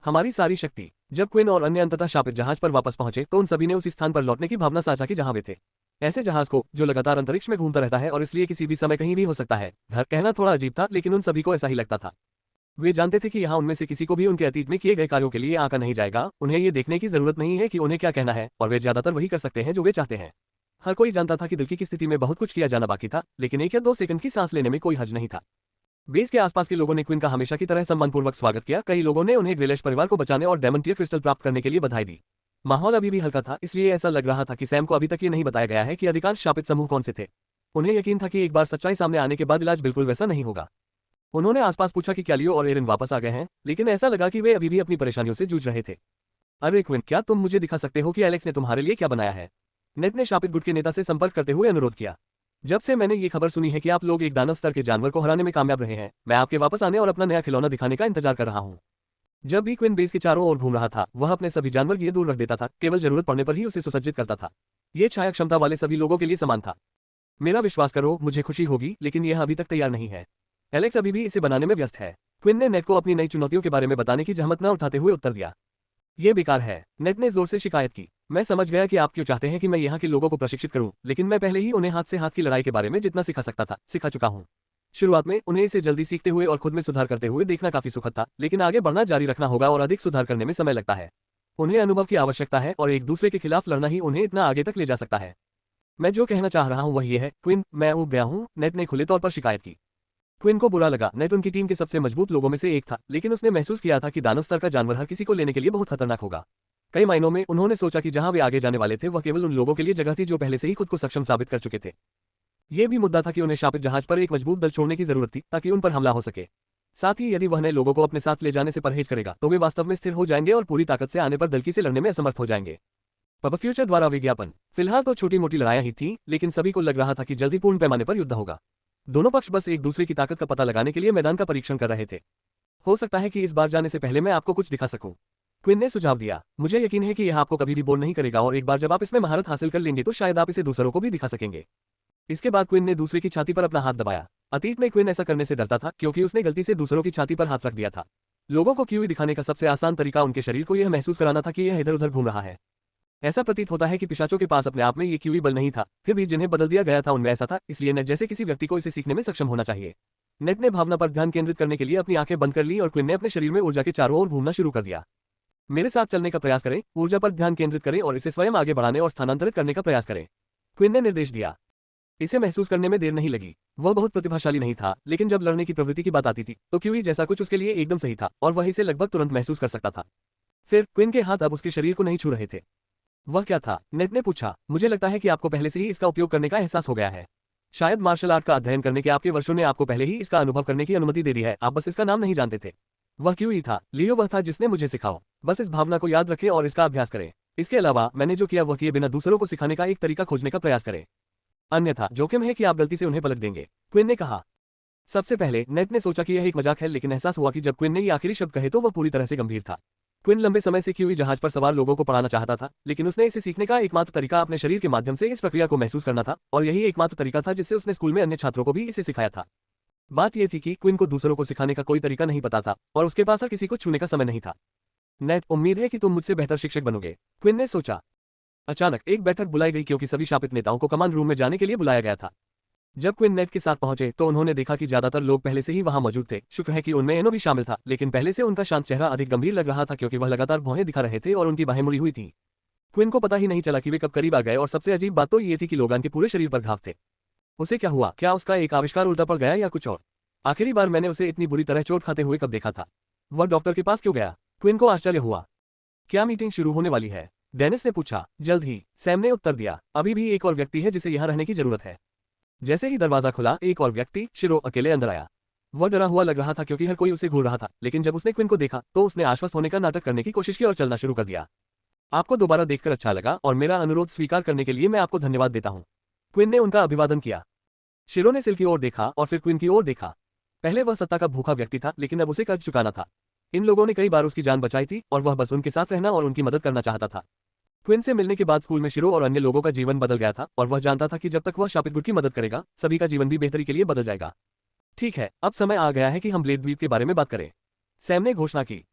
हमारी सारी शक्ति। जब क्विन और अन्य अंततः शापित जहाज पर वापस पहुंचे तो उन सभी ने उसी स्थान पर लौटने की भावना साझा की जहां वे थे। ऐसे जहाज को जो लगातार अंतरिक्ष में घूमता रहता है और इसलिए किसी भी समय कहीं भी हो सकता है, घर कहना थोड़ा अजीब था, लेकिन उन सभी को ऐसा ही लगता था। वे जानते थे कि यहाँ उनमें से किसी को भी उनके अतीत में किए गए कार्यों के लिए आंका नहीं जाएगा। उन्हें ये देखने की जरूरत नहीं है कि उन्हें क्या कहना है, और वे ज्यादातर वही कर सकते हैं जो वे चाहते हैं। हर कोई जानता था कि दिल की स्थिति में बहुत कुछ किया जाना बाकी था, लेकिन 1 या 2 सेकंड की सांस लेने में कोई हर्ज नहीं था। बेस के आसपास के लोगों ने क्विन का हमेशा की तरह सम्मानपूर्वक स्वागत किया। कई लोगों ने उन्हें ग्रेलिश परिवार को बचाने और डायमंड टियर क्रिस्टल प्राप्त करने के लिए बधाई दी। माहौल अभी भी हल्का था, इसलिए ऐसा लग रहा था कि सैम को अभी तक ये नहीं बताया गया है कि अधिकांश शापित समूह कौन से थे। उन्हें यकीन था कि एक बार सच्चाई सामने आने के बाद इलाज बिल्कुल वैसा नहीं होगा। उन्होंने आसपास पूछा कि क्या लियो और एरिन वापस आ गए हैं, लेकिन ऐसा लगा कि वे अभी भी अपनी परेशानियों से जूझ रहे थे। अरे क्विन, क्या तुम मुझे दिखा सकते हो कि एलेक्स ने तुम्हारे लिए क्या बनाया है? नेट ने शापित गुट के नेता से संपर्क करते हुए अनुरोध किया। जब से मैंने ये खबर सुनी है कि आप लोग एक दानव स्तर के जानवर को हराने में कामयाब रहे हैं, मैं आपके वापस आने और अपना नया खिलौना दिखाने का इंतजार कर रहा हूँ। जब भी क्विन बेस के चारों ओर घूम रहा था, वह अपने सभी जानवर ये दूर रख देता था, केवल जरूरत पड़ने पर ही उसे सुसज्जित करता था। ये छाया क्षमता वाले सभी लोगों के लिए समान था। मेरा विश्वास करो, मुझे खुशी होगी, लेकिन यह अभी तक तैयार नहीं है। एलेक्स अभी भी इसे बनाने में व्यस्त है। क्विन ने नेट को अपनी नई चुनौतियों के बारे में बताने की जहमत न उठाते हुए उत्तर दिया। ये बेकार है, नेट ने जोर से शिकायत की। मैं समझ गया कि आप क्यों चाहते हैं कि मैं यहाँ के लोगों को प्रशिक्षित करूं, लेकिन मैं पहले ही उन्हें हाथ से हाथ की लड़ाई के बारे में जितना सिखा सकता था, सिखा चुका हूँ। शुरुआत में उन्हें इसे जल्दी सीखते हुए और खुद में सुधार करते हुए देखना काफी सुखद था, लेकिन आगे बढ़ना जारी रखना होगा और अधिक सुधार करने में समय लगता है। उन्हें अनुभव की आवश्यकता है और एक दूसरे के खिलाफ लड़ना ही उन्हें इतना आगे तक ले जा सकता है। मैं जो कहना चाह रहा हूँ वह ये है, क्विन, मैं ऊब गया हूँ, नेट ने खुले तौर पर शिकायत की। क्विन को बुरा लगा। नेट उनकी टीम के सबसे मजबूत लोगों में से एक था, लेकिन उसने महसूस किया था कि दानव स्तर का जानवर हर किसी को लेने के लिए बहुत खतरनाक होगा। कई मायनों में उन्होंने सोचा कि जहां वे आगे जाने वाले थे वह केवल उन लोगों के लिए जगह थी जो पहले से ही खुद को सक्षम साबित कर चुके थे। यह भी मुद्दा था कि उन्हें शापित जहाज पर एक मजबूत दल छोड़ने की जरूरत थी ताकि उन पर हमला हो सके। साथ ही यदि वह नए लोगों को अपने साथ ले जाने से परहेज करेगा तो वे वास्तव में स्थिर हो जाएंगे और पूरी ताकत से आने पर दलकी से लड़ने में असमर्थ हो जाएंगे। पब फ्यूचर द्वारा विज्ञापन। फिलहाल तो छोटी मोटी लड़ाइयां ही थी, लेकिन सभी को लग रहा था कि जल्दी पूर्ण पैमाने पर युद्ध होगा। दोनों पक्ष बस एक दूसरे की ताकत का पता लगाने के लिए मैदान का परीक्षण कर रहे थे। हो सकता है कि इस बार जाने से पहले मैं आपको कुछ दिखा सकूं, क्विन ने सुझाव दिया। मुझे यकीन है कि यह आपको कभी भी बोर नहीं करेगा और एक बार जब आप इसमें महारत हासिल कर लेंगे तो शायद आप इसे दूसरों को भी दिखा सकेंगे। इसके बाद क्विन ने दूसरे की छाती पर अपना हाथ दबाया। अतीत में क्विन ऐसा करने से डरता था क्योंकि उसने गलती से दूसरों की छाती पर हाथ रख दिया था। लोगों को क्यूई दिखाने का सबसे आसान तरीका उनके शरीर को यह महसूस कराना था कि यह इधर उधर घूम रहा है। ऐसा प्रतीत होता है कि पिशाचों के पास अपने आप में ये क्यूई बल नहीं था, फिर भी जिन्हें बदल दिया गया था उनमें ऐसा था, इसलिए नेट जैसे किसी व्यक्ति को इसे सीखने में सक्षम होना चाहिए। नेट ने भावना पर ध्यान केंद्रित करने के लिए अपनी आंखें बंद कर ली और क्विन ने अपने शरीर में ऊर्जा के चारों ओर घूमना शुरू कर दिया। मेरे साथ चलने का प्रयास करें, ऊर्जा पर ध्यान केंद्रित करें और इसे स्वयं आगे बढ़ाने और स्थानांतरित करने का प्रयास करें, क्विन ने निर्देश दिया। इसे महसूस करने में देर नहीं लगी। वह बहुत प्रतिभाशाली नहीं था, लेकिन जब लड़ने की प्रवृत्ति की बात आती थी तो क्यूई जैसा कुछ उसके लिए एकदम सही था और वह इसे लगभग तुरंत महसूस कर सकता था। फिर क्विन के हाथ अब उसके शरीर को नहीं छू रहे थे। वह क्या था? नेट ने पूछा। मुझे लगता है कि आपको पहले से ही इसका उपयोग करने का एहसास हो गया है। शायद मार्शल आर्ट का अध्ययन करने के आपके वर्षों ने आपको पहले ही इसका अनुभव करने की अनुमति दे दी है, आप बस इसका नाम नहीं जानते थे। वह क्यूई था, लियो वह था जिसने मुझे सिखाओ। बस इस भावना को याद रखें और इसका अभ्यास करें। इसके अलावा मैंने जो किया वह किए बिना दूसरों को सिखाने का एक तरीका खोजने का प्रयास करें, अन्यथा जोखिम है कि आप गलती से उन्हें पलट देंगे, क्विन ने कहा। सबसे पहले नेट ने सोचा कि यह एक मजाक है, लेकिन एहसास हुआ कि जब क्विन ने ये आखिरी शब्द कहे तो वह पूरी तरह से गंभीर था। क्विन लंबे समय से क्यूई जहाज पर सवार लोगों को पढ़ाना चाहता था, लेकिन उसने इसे सीखने का एकमात्र तरीका अपने शरीर के माध्यम से इस प्रक्रिया को महसूस करना था, और यही एकमात्र तरीका था जिससे उसने स्कूल में अन्य छात्रों को भी इसे सिखाया था। बात यह थी कि क्विन को दूसरों को सिखाने का कोई तरीका नहीं पता था और उसके पास हर किसी को छूने का समय नहीं था। नेट, उम्मीद है कि तुम मुझसे बेहतर शिक्षक बनोगे, क्विन ने सोचा। अचानक एक बैठक बुलाई गई क्योंकि सभी शापित नेताओं को कमांड रूम में जाने के लिए बुलाया गया था। जब क्विन नेट के साथ पहुंचे तो उन्होंने देखा कि ज्यादातर लोग पहले से ही वहां मौजूद थे। शुक्र है कि उनमें एनो भी शामिल था, लेकिन पहले से उनका शांत चेहरा अधिक गंभीर लग रहा था क्योंकि वह लगातार भौहें दिखा रहे थे और उनकी बाहें मुड़ी हुई थीं। क्विन को पता ही नहीं चला कि वे कब करीब आ गए, और सबसे अजीब बात तो ये थी कि लोगान के पूरे शरीर पर घाव थे। उसे क्या हुआ? क्या उसका एक आविष्कार उल्टा पड़ गया या कुछ और? आखिरी बार मैंने उसे इतनी बुरी तरह चोट खाते हुए कब देखा था? वह डॉक्टर के पास क्यों गया? क्विन को आश्चर्य हुआ। क्या मीटिंग शुरू होने वाली है? डेनिस ने पूछा। जल्द ही, सैम ने उत्तर दिया। अभी भी एक और व्यक्ति है जिसे यहाँ रहने की जरूरत है। जैसे ही दरवाजा खुला, एक और व्यक्ति, शिरो, अकेले अंदर आया। वह डरा हुआ लग रहा था क्योंकि हर कोई उसे घूर रहा था, लेकिन जब उसने क्विन को देखा तो उसने आश्वस्त होने का नाटक करने की कोशिश की और चलना शुरू कर दिया। आपको दोबारा देखकर अच्छा लगा और मेरा अनुरोध स्वीकार करने के लिए मैं आपको धन्यवाद देता हूँ। क्विन ने उनका अभिवादन किया। शिरो ने सिल की ओर देखा और फिर क्विन की ओर देखा। पहले वह सत्ता का भूखा व्यक्ति था, लेकिन अब उसे कर्ज चुकाना था। इन लोगों ने कई बार उसकी जान बचाई थी और वह बस उनके साथ रहना और उनकी मदद करना चाहता था। क्विन से मिलने के बाद स्कूल में शिरो और अन्य लोगों का जीवन बदल गया था, और वह जानता था कि जब तक वह शापित गुट की मदद करेगा, सभी का जीवन भी बेहतरी के लिए बदल जाएगा। ठीक है, अब समय आ गया है कि हम ब्लेड द्वीप के बारे में बात करें, सैम ने घोषणा की।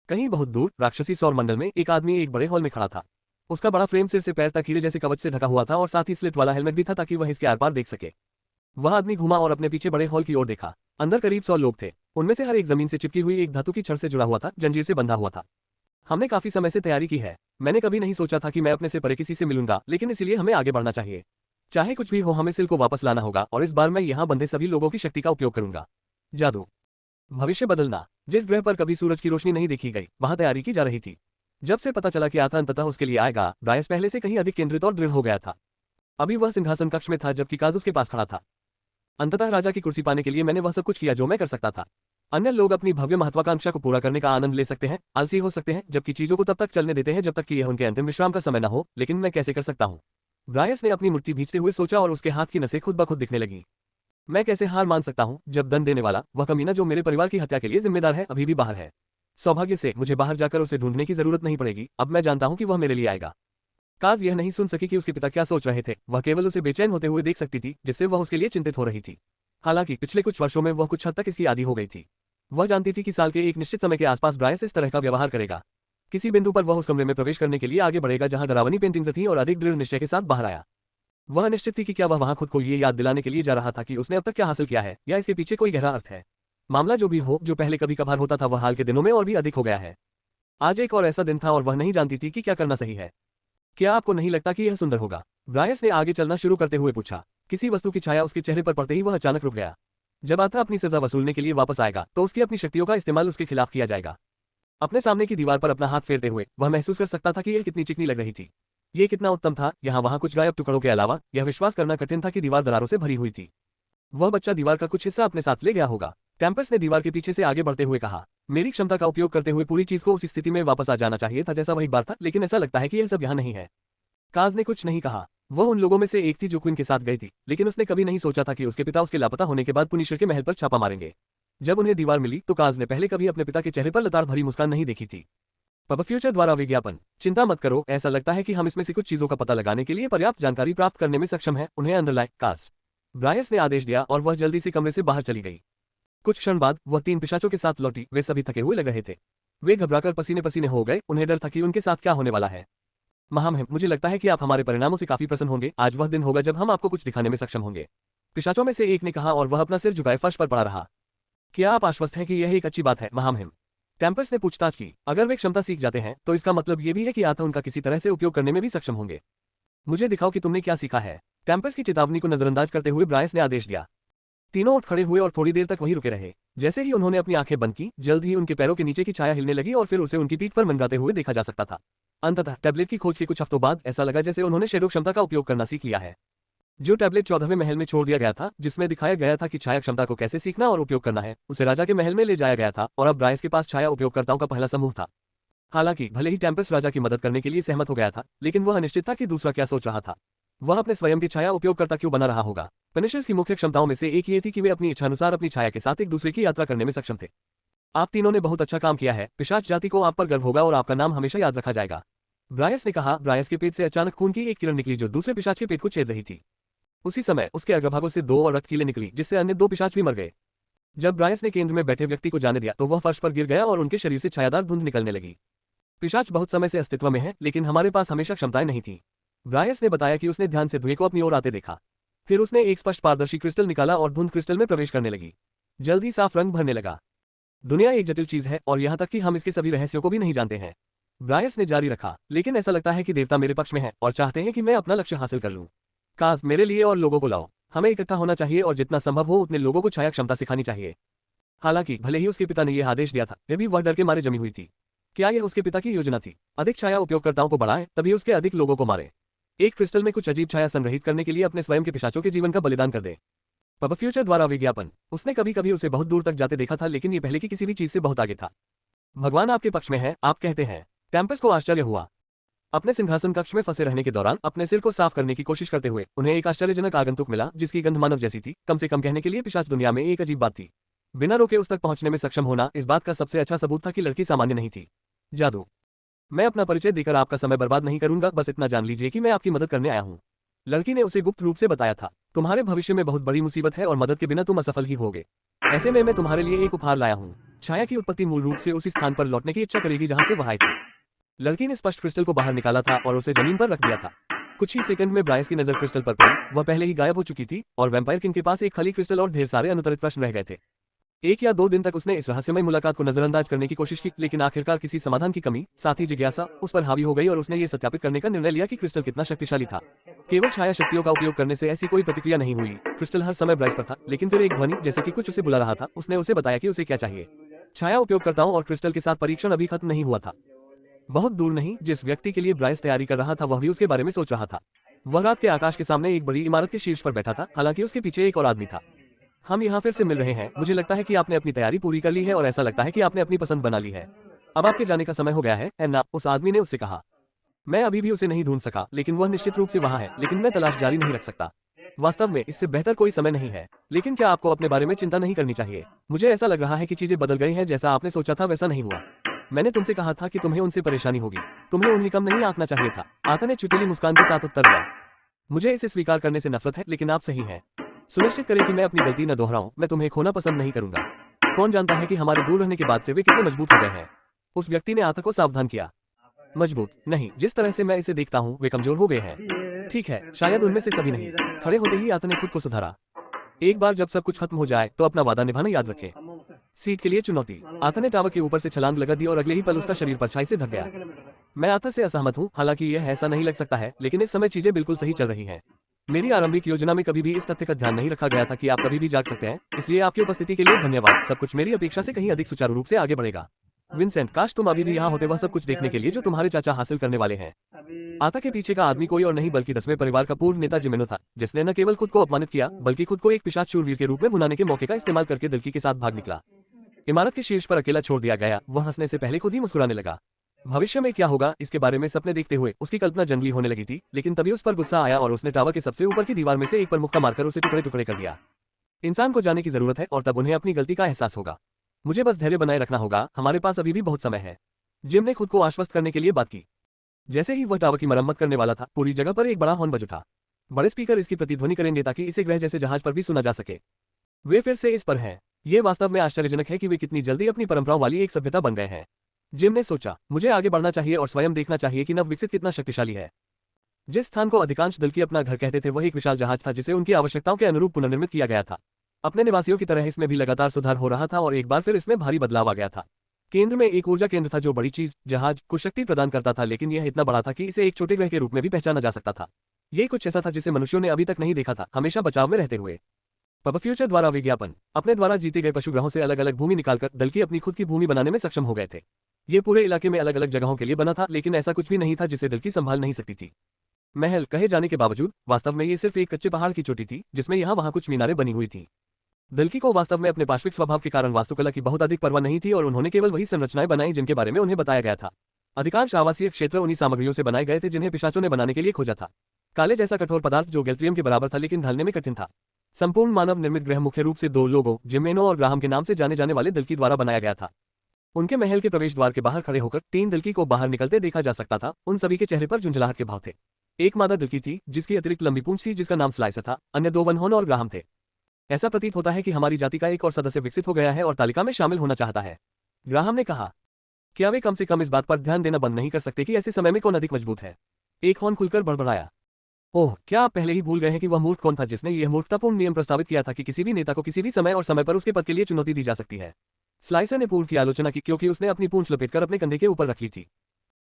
कहीं बहुत दूर राक्षसी सौर मंडल में एक आदमी एक बड़े हॉल में खड़ा था। उसका बड़ा फ्रेम सिर से पैर तक हीरे जैसे कवच से ढका हुआ था और साथ ही स्लिट वाला हेलमेट भी था ताकि वह इसके आर पार देख सके। वह आदमी घुमा और अपने पीछे बड़े हॉल की ओर देखा। अंदर करीब 100 लोग थे। उनमें से हर एक जमीन से चिपकी हुई एक धातु की छड़ से जुड़ा हुआ था, जंजीर से बंधा हुआ था। हमने काफी समय से तैयारी की है। मैंने कभी नहीं सोचा था कि मैं अपने से परे किसी से मिलूंगा, लेकिन इसलिए हमें आगे बढ़ना चाहिए। चाहे कुछ भी हो, हमें सिल को वापस लाना होगा और इस बार मैं यहाँ बंधे सभी लोगों की शक्ति का उपयोग करूंगा। जादू। भविष्य बदलना। जिस ग्रह पर कभी सूरज की रोशनी नहीं देखी गई, वहां तैयारी की जा रही थी। जब से पता चला कि आता अंततः उसके लिए आएगा, ब्रायस पहले से कहीं अधिक केंद्रित और दृढ़ हो गया था। अभी वह सिंहासन कक्ष में था जबकि काज उसके पास खड़ा था। अंततः राजा की कुर्सी पाने के लिए मैंने वह सब कुछ किया जो मैं कर सकता था। अन्य लोग अपनी भव्य महत्वाकांक्षा को पूरा करने का आनंद ले सकते हैं, आलसी हो सकते हैं, जबकि चीजों को तब तक चलने देते हैं जब तक कि यह उनके अंतिम विश्राम का समय न हो, लेकिन मैं कैसे कर सकता हूँ? ब्रायस ने अपनी मुट्ठी भींचते हुए सोचा और उसके हाथ की नसें खुद ब खुद दिखने लगी। मैं कैसे हार मान सकता हूँ जब दंड देने वाला, वह कमीना जो मेरे परिवार की हत्या के लिए जिम्मेदार है, अभी भी बाहर है। सौभाग्य से मुझे बाहर जाकर उसे ढूंढने की जरूरत नहीं पड़ेगी। अब मैं जानता हूँ कि वह मेरे लिए आएगा। काज यह नहीं सुन सकी कि उसके पिता क्या सोच रहे थे। वह केवल उसे बेचैन होते हुए देख सकती थी, जिससे वह उसके लिए चिंतित हो रही थी। हालांकि पिछले कुछ वर्षों में वह कुछ हद तक इसकी आदी हो गई थी। वह जानती थी कि साल के एक निश्चित समय के आसपास ब्रायस इस तरह का व्यवहार करेगा। किसी बिंदु पर वह उस कमरे में प्रवेश करने के लिए आगे बढ़ेगा जहां डरावनी पेंटिंग्स थी और अधिक दृढ़ निश्चय के साथ बाहर आया। वह निश्चित थी कि क्या वह वहां खुद को ये याद दिलाने के लिए जा रहा था कि उसने अब तक क्या हासिल किया है, या इसके पीछे कोई गहरा अर्थ है। मामला जो भी हो, जो पहले कभी कभार होता था वह हाल के दिनों में और भी अधिक हो गया है। आज एक और ऐसा दिन था और वह नहीं जानती थी कि क्या करना सही है। क्या आपको नहीं लगता कि यह सुंदर होगा? ब्रायस ने आगे चलना शुरू करते हुए पूछा। किसी वस्तु की छाया उसके चेहरे पर पड़ते ही वह अचानक रुक गया। जब आता अपनी सजा वसूलने के लिए वापस आएगा तो उसकी अपनी शक्तियों का इस्तेमाल उसके खिलाफ किया जाएगा। अपने सामने की दीवार पर अपना हाथ फेरते हुए वह महसूस कर सकता था कि यह कितनी चिकनी लग रही थी। ये कितना उत्तम था। यहाँ वहां कुछ गायब टुकड़ों के अलावा यह विश्वास करना कठिन था कि दीवार दरारों से भरी हुई थी। वह बच्चा दीवार का कुछ हिस्सा अपने साथ ले गया होगा। टेम्पस ने दीवार के पीछे से आगे बढ़ते हुए कहा। मेरी क्षमता का उपयोग करते हुए पूरी चीज को उस स्थिति में वापस आ जाना चाहिए था जैसा वह एक बार था, लेकिन ऐसा लगता है कि यह सब यहाँ नहीं है। काज ने कुछ नहीं कहा। वह उन लोगों में से एक थी जो क्वीन के साथ गई थी, लेकिन उसने कभी नहीं सोचा था कि उसके पिता उसके लापता होने के बाद पुनिशर के महल पर छापा मारेंगे। जब उन्हें दीवार मिली तो काज ने पहले कभी अपने पिता के चेहरे पर लताड़ भरी मुस्कान नहीं देखी थी। पब फ्यूचर द्वारा विज्ञापन। चिंता मत करो, ऐसा लगता है कि हम इसमें से कुछ चीजों का पता लगाने के लिए पर्याप्त जानकारी प्राप्त करने में सक्षम है। उन्हें अंदर लाए, काज। ब्रायस ने आदेश दिया और वह जल्दी से कमरे से बाहर चली गई। कुछ क्षण बाद वह 3 पिशाचों के साथ लौटी। वे सभी थके हुए लग रहे थे। वे घबराकर पसीने पसीने हो गए। उन्हें डर था कि उनके साथ क्या होने वाला है। महामहिम, मुझे लगता है कि आप हमारे परिणामों से काफी प्रसन्न होंगे। आज वह दिन होगा जब हम आपको कुछ दिखाने में सक्षम होंगे। पिशाचों में से एक ने कहा और वह अपना सिर झुकाए फर्श पर पड़ा रहा। क्या आप आश्वस्त हैं कि यह एक अच्छी बात है, महामहिम? टेम्पस ने पूछताछ की। अगर वे क्षमता सीख जाते हैं तो इसका मतलब ये भी है कि आता उनका किसी तरह से उपयोग करने में भी सक्षम होंगे। मुझे दिखाओ कि तुमने क्या सीखा है। टेम्पस की चेतावनी को नजरअंदाज करते हुए ब्रायस ने आदेश दिया। तीनों उठ खड़े हुए और थोड़ी देर तक वहीं रुके रहे। जैसे ही उन्होंने अपनी आंखें बंद की, जल्द ही उनके पैरों के नीचे की छाया हिलने लगी और फिर उसे उनकी पीठ पर मंडराते हुए देखा जा सकता था। अंततः टैबलेट की खोज के कुछ हफ्तों बाद ऐसा लगा जैसे उन्होंने शैडो क्षमता का उपयोग करना सीख लिया है। जो टैबलेट 14वें महल में छोड़ दिया गया था, जिसमें दिखाया गया था कि छाया क्षमता को कैसे सीखना और उपयोग करना है, उसे राजा के महल में ले जाया गया था और अब ब्रायस के पास छाया उपयोगकर्ताओं का पहला समूह था। हालांकि भले ही टेम्पस राजा की मदद करने के लिए सहमत हो गया था, लेकिन वह अनिश्चित था कि दूसरा क्या सोच रहा था। वह अपने स्वयं की छाया उपयोगकर्ता क्यों बना रहा होगा? फिनिशर्स की मुख्य क्षमताओं में से एक ये थी कि वे अपनी इच्छानुसार अपनी छाया के साथ एक दूसरे की यात्रा करने में सक्षम थे। आप तीनों ने बहुत अच्छा काम किया है। पिशाच जाति को आप पर गर्व होगा और आपका नाम हमेशा याद रखा जाएगा। ब्रायस ने कहा। ब्रायस के पेट से अचानक खून की एक किरण निकली जो दूसरे पिशाच के पेट को छेद रही थी। उसी समय उसके अग्रभागों से 2 और रक्त कीलें निकली, जिससे अन्य 2 पिशाच भी मर गए। जब ब्रायस ने केंद्र में बैठे व्यक्ति को जाने दिया तो वह फर्श पर गिर गया और उनके शरीर से छायादार धुंध निकलने लगी। पिशाच बहुत समय से अस्तित्व में है, लेकिन हमारे पास हमेशा क्षमताएं नहीं थी। ब्रायस ने बताया कि उसने ध्यान से धुएं को अपनी ओर आते देखा। फिर उसने एक स्पष्ट पारदर्शी क्रिस्टल निकाला और धुंध क्रिस्टल में प्रवेश करने लगी। जल्द ही साफ रंग भरने लगा। दुनिया एक जटिल चीज है और यहाँ तक कि हम इसके सभी रहस्यों को भी नहीं जानते हैं। ब्रायस ने जारी रखा। लेकिन ऐसा लगता है कि देवता मेरे पक्ष में है और चाहते हैं कि मैं अपना लक्ष्य हासिल कर लूं। काज, मेरे लिए और लोगों को लाओ। हमें इकट्ठा होना चाहिए और जितना संभव हो उतने लोगों को छाया क्षमता सिखानी चाहिए। हालांकि भले ही उसके पिता ने यह आदेश दिया था, वे भी वह डर के मारे जमी हुई थी। क्या यह उसके पिता की योजना थी? अधिक छाया उपयोगकर्ताओं को बढ़ाएं, तभी उसके अधिक लोगों को मारे। एक क्रिस्टल में कुछ अजीब छाया संग्रहित करने के लिए अपने स्वयं के पिशाचों के जीवन का बलिदान कर दे। पब फ्यूचर द्वारा विज्ञापन। उसने कभी कभी उसे बहुत दूर तक जाते देखा था, लेकिन ये पहले की किसी भी चीज से बहुत आगे था। भगवान आपके पक्ष में है, आप कहते हैं। टेम्पस को आश्चर्य हुआ। अपने सिंहासन कक्ष में फंसे रहने के दौरान अपने सिर को साफ करने की कोशिश करते हुए उन्हें एक आश्चर्यजनक आगंतुक मिला जिसकी गंध मानव जैसी थी। कम से कम कहने के लिए पिशाच दुनिया में एक अजीब बात थी। बिना रोके उस तक पहुंचने में सक्षम होना इस बात का सबसे अच्छा सबूत था कि लड़की सामान्य नहीं थी। जादू। मैं अपना परिचय देकर आपका समय बर्बाद नहीं करूंगा, बस इतना जान लीजिए कि मैं आपकी मदद करने आया हूं। लड़की ने उसे गुप्त रूप से बताया था। तुम्हारे भविष्य में बहुत बड़ी मुसीबत है और मदद के बिना तुम असफल ही होगे। ऐसे में मैं तुम्हारे लिए एक उपहार लाया हूँ। छाया की उत्पत्ति मूल रूप से उसी स्थान पर लौटने की इच्छा करेगी जहाँ से वह आई थी। लड़की ने स्पष्ट क्रिस्टल को बाहर निकाला था और उसे जमीन पर रख दिया था। कुछ ही सेकंड में ब्राइस की नजर क्रिस्टल पर पड़ी। वह पहले ही गायब हो चुकी थी और वैम्पायर किंग के पास एक खाली क्रिस्टल और ढेर सारे अनुत्तरित प्रश्न रह गए थे। 1 या 2 दिन तक उसने इस रहस्यमय मुलाकात को नजरअंदाज करने की कोशिश की, लेकिन आखिरकार किसी समाधान की कमी, साथ ही जिज्ञासा उस पर हावी हो गई और उसने ये सत्यापित करने का निर्णय लिया कि क्रिस्टल कितना शक्तिशाली था। केवल छाया शक्तियों का उपयोग करने से ऐसी कोई प्रतिक्रिया नहीं हुई। क्रिस्टल हर समय ब्राइस पर था, लेकिन फिर एक ध्वनि, जैसे कि कुछ उसे बुला रहा था, उसने उसे बताया कि उसे क्या चाहिए। छाया उपयोगकर्ताओं और क्रिस्टल के साथ परीक्षण अभी खत्म नहीं हुआ था। बहुत दूर नहीं, जिस व्यक्ति के लिए ब्राइस तैयारी कर रहा था वह भी उसके बारे में सोच रहा था। वह रात के आकाश के सामने एक बड़ी इमारत के शीर्ष पर बैठा था, हालांकि उसके पीछे एक और आदमी था। हम यहाँ फिर से मिल रहे हैं। मुझे लगता है कि आपने अपनी तैयारी पूरी कर ली है और ऐसा लगता है कि आपने अपनी पसंद बना ली है। अब आपके जाने का समय हो गया है, एन्ना, उस आदमी ने उससे कहा। मैं अभी भी उसे नहीं ढूंढ सका, लेकिन वह निश्चित रूप से वहाँ है, लेकिन मैं तलाश जारी नहीं रख सकता। वास्तव में इससे बेहतर कोई समय नहीं है। लेकिन क्या आपको अपने बारे में चिंता नहीं करनी चाहिए? मुझे ऐसा लग रहा है कि चीजें बदल गई हैं, जैसा आपने सोचा था वैसा नहीं हुआ। मैंने तुमसे कहा था कि तुम्हें उनसे परेशानी होगी। तुम्हें उन्हें कम नहीं आंकना चाहिए था। आता ने चुटीली मुस्कान के साथ उत्तर दिया। मुझे इसे स्वीकार करने से नफरत है, लेकिन आप सही हैं। सुनिश्चित करें कि मैं अपनी गलती न दोहराऊं। मैं तुम्हें खोना पसंद नहीं करूंगा। कौन जानता है कि हमारे दूर रहने के बाद से वे कितने मजबूत हो गए हैं। उस व्यक्ति ने आता को सावधान किया। मजबूत नहीं, जिस तरह से मैं इसे देखता हूँ वे कमजोर हो गए हैं। ठीक है, शायद उनमें से सभी नहीं। खड़े होते ही आता ने खुद को सुधारा। एक बार जब सब कुछ खत्म हो जाए तो अपना वादा निभाना याद रखें। सीट के लिए चुनौती। आता ने टावर के ऊपर से छलांग लगा दी और अगले ही पल उसका शरीर परछाई से ढक गया। मैं आता से असहमत हूँ, हालांकि यह ऐसा नहीं लग सकता है, लेकिन इस समय चीजें बिल्कुल सही चल रही हैं। मेरी आरंभिक योजना में कभी भी इस तथ्य का ध्यान नहीं रखा गया था कि आप कभी भी जाग सकते हैं, इसलिए आपकी उपस्थिति के लिए धन्यवाद। सब कुछ मेरी अपेक्षा से कहीं अधिक सुचारू रूप से आगे बढ़ेगा। विंसेंट, काश तुम अभी भी यहाँ होते वह सब कुछ देखने के लिए जो तुम्हारे चाचा हासिल करने वाले हैं। आता के पीछे का आदमी कोई और नहीं बल्कि 10वें परिवार का पूर्व नेता जिमेनो था, जिसने न केवल खुद को अपमानित किया बल्कि खुद को एक पिशाच शूरवीर के रूप में भुनाने के मौके का इस्तेमाल करके दिल्की के साथ भाग निकला। इमारत के शीर्ष पर अकेला छोड़ दिया गया, वह हंसने से पहले खुद ही मुस्कुराने लगा। भविष्य में क्या होगा इसके बारे में सपने देखते हुए उसकी कल्पना जंगली होने लगी थी, लेकिन तभी उस पर गुस्सा आया और उसने टावर के सबसे ऊपर की दीवार में से एक पर मुक्का मारकर उसे टुकड़े टुकड़े कर दिया। इंसान को जाने की जरूरत है और तब उन्हें अपनी गलती का एहसास होगा। मुझे बस धैर्य बनाए रखना होगा, हमारे पास अभी भी बहुत समय है। जिम ने खुद को आश्वस्त करने के लिए बात की। जैसे ही वह टावर की मरम्मत करने वाला था, पूरी जगह पर एक बड़ा हॉर्न बज उठा। बड़े स्पीकर इसकी प्रतिध्वनि करेंगे ताकि इसे ग्रह जैसे जहाज पर भी सुना जा सके। वे फिर से इस पर हैं। ये वास्तव में आश्चर्यजनक है कि वे कितनी जल्दी अपनी परंपराओं वाली एक सभ्यता बन गए हैं। जिम ने सोचा, मुझे आगे बढ़ना चाहिए और स्वयं देखना चाहिए कि नव विकसित कितना शक्तिशाली है। जिस स्थान को अधिकांश दल की अपना घर कहते थे वह एक विशाल जहाज था जिसे उनकी आवश्यकताओं के अनुरूप पुनर्निर्मित किया गया था। अपने निवासियों की तरह इसमें भी लगातार सुधार हो रहा था और एक बार फिर इसमें भारी बदलाव आ गया था। केंद्र में एक ऊर्जा केंद्र था जो बड़ी चीज, जहाज को शक्ति प्रदान करता था, लेकिन यह इतना बड़ा था कि इसे एक छोटे ग्रह के रूप में भी पहचाना जा सकता था। ये कुछ ऐसा था जिसे मनुष्यों ने अभी तक नहीं देखा था, हमेशा बचाव में रहते हुए। पब फ्यूचर द्वारा विज्ञापन अपने द्वारा जीते गए पशु ग्रहों से अलग अलग भूमि निकालकर दल की अपनी खुद की भूमि बनाने में सक्षम हो गए थे। ये पूरे इलाके में अलग अलग जगहों के लिए बना था, लेकिन ऐसा कुछ भी नहीं था जिसे दल की संभाल नहीं सकती थी। महल कहे जाने के बावजूद वास्तव में ये सिर्फ एक कच्चे पहाड़ की चोटी थी जिसमें यहाँ वहाँ कुछ मीनारें बनी हुई थी। दल्की को वास्तव में अपने पार्श्विक स्वभाव के कारण वास्तुकला की बहुत अधिक परवाह नहीं थी और उन्होंने केवल वही संरचनाएं बनाई जिनके बारे में उन्हें बताया गया था। अधिकांश आवासीय क्षेत्र उन्हीं सामग्रियों से बनाए गए थे जिन्हें पिशाचों ने बनाने के लिए खोजा था। काले जैसा कठोर पदार्थ जो गैल्ट्रियम के बराबर था लेकिन ढलने में कठिन था। संपूर्ण मानव निर्मित ग्रह मुख्य रूप से 2 लोगों, जिमेनो और ग्राहम के नाम से जाने जाने वाले दल्की द्वारा बनाया गया था। उनके महल के प्रवेश द्वार के बाहर खड़े होकर 3 दल्की को बाहर निकलते देखा जा सकता था। उन सभी के चेहरे पर झुंझलाहट के भाव थे। एक मादा दल्की थी जिसकी अतिरिक्त लंबी पूंछ थी जिसका नाम स्लाइसर था, अन्य 2 वनहोन और ग्राहम थे। ऐसा प्रतीत होता है कि हमारी जाति का एक और सदस्य विकसित हो गया है और तालिका में शामिल होना चाहता है, ग्राहम ने कहा। क्या वे कम से कम इस बात पर ध्यान देना बंद नहीं कर सकते कि ऐसे समय में कौन अधिक मजबूत है? एक हॉर्न खुलकर बड़बड़ाया। ओह, क्या आप पहले ही भूल गए हैं कि वह मूर्ख कौन था जिसने यह मूर्खतापूर्ण नियम प्रस्तावित किया था कि किसी भी नेता को किसी भी समय और समय पर उसके पद के लिए चुनौती दी जा सकती है? स्लाइसर ने पूर्व की आलोचना की क्योंकि उसने अपनी पूंछ लपेटकर अपने कंधे के ऊपर रख ली थी।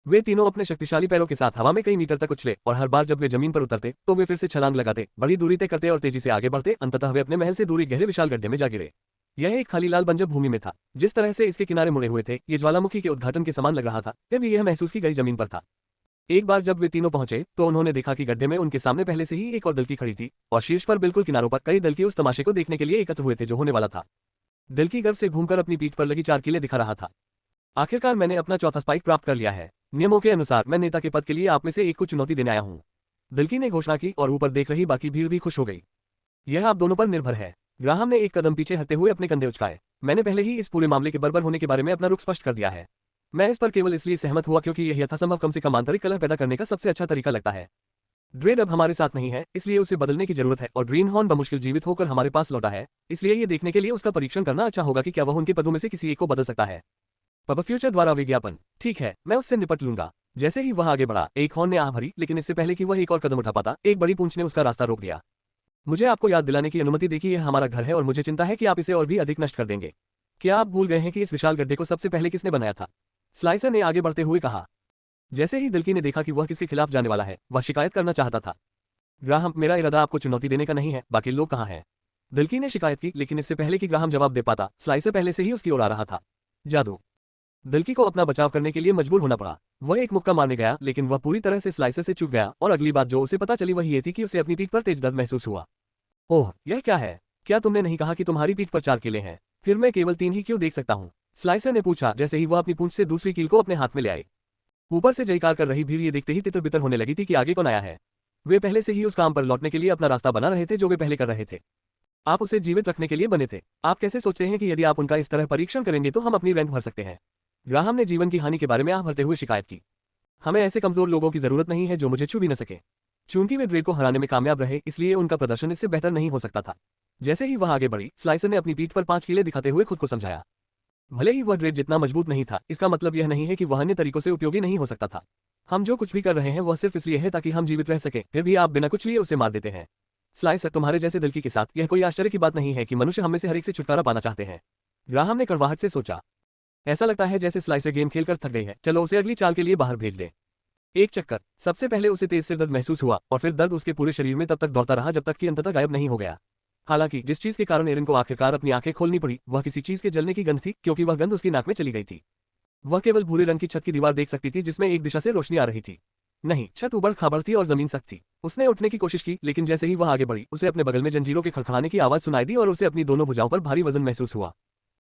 वे तीनों अपने शक्तिशाली पैरों के साथ हवा में कई मीटर तक उछले और हर बार जब वे जमीन पर उतरते तो वे फिर से छलांग लगाते, बड़ी दूरी तय करते और तेजी से आगे बढ़ते। अंततः वे अपने महल से दूर एक गहरे विशाल गड्ढे में जा गिरे। यह एक खाली लाल बंजर भूमि में था। जिस तरह से इसके किनारे मुड़े हुए थे ये ज्वालामुखी के उद्घाटन के समान लग रहा था। तब यह महसूस की गई जमीन पर था। एक बार जब वे तीनों पहुंचे तो उन्होंने देखा कि गड्ढे में उनके सामने पहले से ही एक और दल्की खड़ी थी और शीर्ष पर बिल्कुल किनारों पर कई दल्की उस तमाशे को देखने के लिए एकत्र हुए थे जो होने वाला था। दल्की गर्व से घूमकर अपनी पीठ पर लगी 4 कीलें दिखा रहा था। आखिरकार मैंने अपना चौथा स्पाइक प्राप्त कर लिया है। नियमों के अनुसार मैं नेता के पद के लिए आप में से एक को चुनौती देने आया हूं, दल्की ने घोषणा की और ऊपर देख रही बाकी भीड़ भी खुश हो गई। यह आप दोनों पर निर्भर है। ग्राहम ने एक कदम पीछे हटते हुए अपने कंधे उचकाए। मैंने पहले ही इस पूरे मामले के बर्बर होने के बारे में अपना रुख स्पष्ट कर दिया है। मैं इस पर केवल इसलिए सहमत हुआ क्योंकि यह यथासंभव कम से कम आंतरिक कलह पैदा करने का सबसे अच्छा तरीका लगता है। ड्रेड अब हमारे साथ नहीं है, इसलिए उसे बदलने की जरूरत है और ग्रीनहॉर्न बमुश्किल जीवित होकर हमारे पास लौटा है, इसलिए ये देखने के लिए उसका परीक्षण करना अच्छा होगा कि क्या वह उनके पदों में से किसी एक को बदल सकता है। पापा फ्यूचर द्वारा विज्ञापन। ठीक है, मैं उससे निपट लूंगा। जैसे ही वह आगे बढ़ा, एक हॉर्न ने आह भरी, लेकिन इससे पहले कि वह एक और कदम उठा पाता, एक बड़ी पूंछ ने उसका रास्ता रोक दिया। मुझे आपको याद दिलाने की अनुमति दी कि यह हमारा घर है और मुझे चिंता है कि आप इसे और भी अधिक नष्ट कर देंगे। क्या आप भूल गए हैं कि इस विशाल गड्ढे को सबसे पहले किसने बनाया था? स्लाइसर ने आगे बढ़ते हुए कहा। जैसे ही दिल्की ने देखा कि वह किसके खिलाफ जाने वाला है, वह शिकायत करना चाहता था। ग्राहम, मेरा इरादा आपको चुनौती देने का नहीं है, बाकी लोग कहाँ हैं? दिल्की ने शिकायत की, लेकिन इससे पहले कि ग्राहम जवाब दे पाता, स्लाइसर पहले से ही उसकी ओर आ रहा था। जादू। दिल्की को अपना बचाव करने के लिए मजबूर होना पड़ा। वह एक मुक्का मारने गया, लेकिन वह पूरी तरह से स्लाइसर से चूक गया और अगली बात जो उसे पता चली वह ये थी कि उसे अपनी पीठ पर तेज दर्द महसूस हुआ। ओह, यह क्या है? क्या तुमने नहीं कहा कि तुम्हारी पीठ पर 4 कीले हैं? फिर मैं केवल 3 ही क्यों देख सकता हूँ? स्लाइसर ने पूछा जैसे ही वह अपनी पूंछ से दूसरी कील को अपने हाथ में ले आए। ऊपर से जयकार कर रही भीड़ ये देखते ही तितर-बितर होने लगी थी कि आगे कौन आया है। वे पहले से ही उस काम पर लौटने के लिए अपना रास्ता बना रहे थे जो वे पहले कर रहे थे। आप उसे जीवित रखने के लिए बने थे। आप कैसे सोचते हैं कि यदि आप उनका इस तरह परीक्षण करेंगे तो हम अपनी रैंक भर सकते हैं? ग्राहम ने जीवन की हानि के बारे में आह भरते हुए शिकायत की। हमें ऐसे कमजोर लोगों की जरूरत नहीं है जो मुझे छू भी न सके। चूंकि वे ड्रेड को हराने में कामयाब रहे, इसलिए उनका प्रदर्शन इससे बेहतर नहीं हो सकता था। जैसे ही वह आगे बढ़ी, स्लाइसर ने अपनी पीठ पर 5 कीले दिखाते हुए खुद को समझाया। भले ही वह ड्रेड जितना मजबूत नहीं था, इसका मतलब यह नहीं है कि वह अन्य तरीकों से उपयोगी नहीं हो सकता था। हम जो कुछ भी कर रहे हैं वह सिर्फ इसलिए है ताकि हम जीवित रह सकें, फिर भी आप बिना कुछ लिए उसे मार देते हैं। स्लाइसर, तुम्हारे जैसे दिल्की के साथ यह कोई आश्चर्य की बात नहीं है कि मनुष्य हम में से हर एक से छुटकारा पाना चाहते हैं। ग्राहम ने कड़वाहट से सोचा। ऐसा लगता है जैसे स्लाइसर गेम खेलकर थक गई है, चलो उसे अगली चाल के लिए बाहर भेज दे। एक चक्कर। सबसे पहले उसे तेज सिर दर्द महसूस हुआ और फिर दर्द उसके पूरे शरीर में तब तक दौड़ता रहा जब तक कि अंततः गायब नहीं हो गया। हालांकि जिस चीज के कारण एरिन को आखिरकार अपनी आंखें खोलनी पड़ी वह किसी चीज के जलने की गंध थी, क्योंकि वह गंध उसकी नाक में चली गई थी। वह केवल भूरे रंग की छत की दीवार देख सकती थी जिसमें एक दिशा से रोशनी आ रही थी। नहीं, छत उबड़ खाबड़ थी और जमीन सख्त थी। उसने उठने की कोशिश की, लेकिन जैसे ही वह आगे बढ़ी उसे अपने बगल में जंजीरों के खड़खड़ाने की आवाज सुनाई दी और उसे अपनी दोनों भुजाओं पर भारी वजन महसूस हुआ।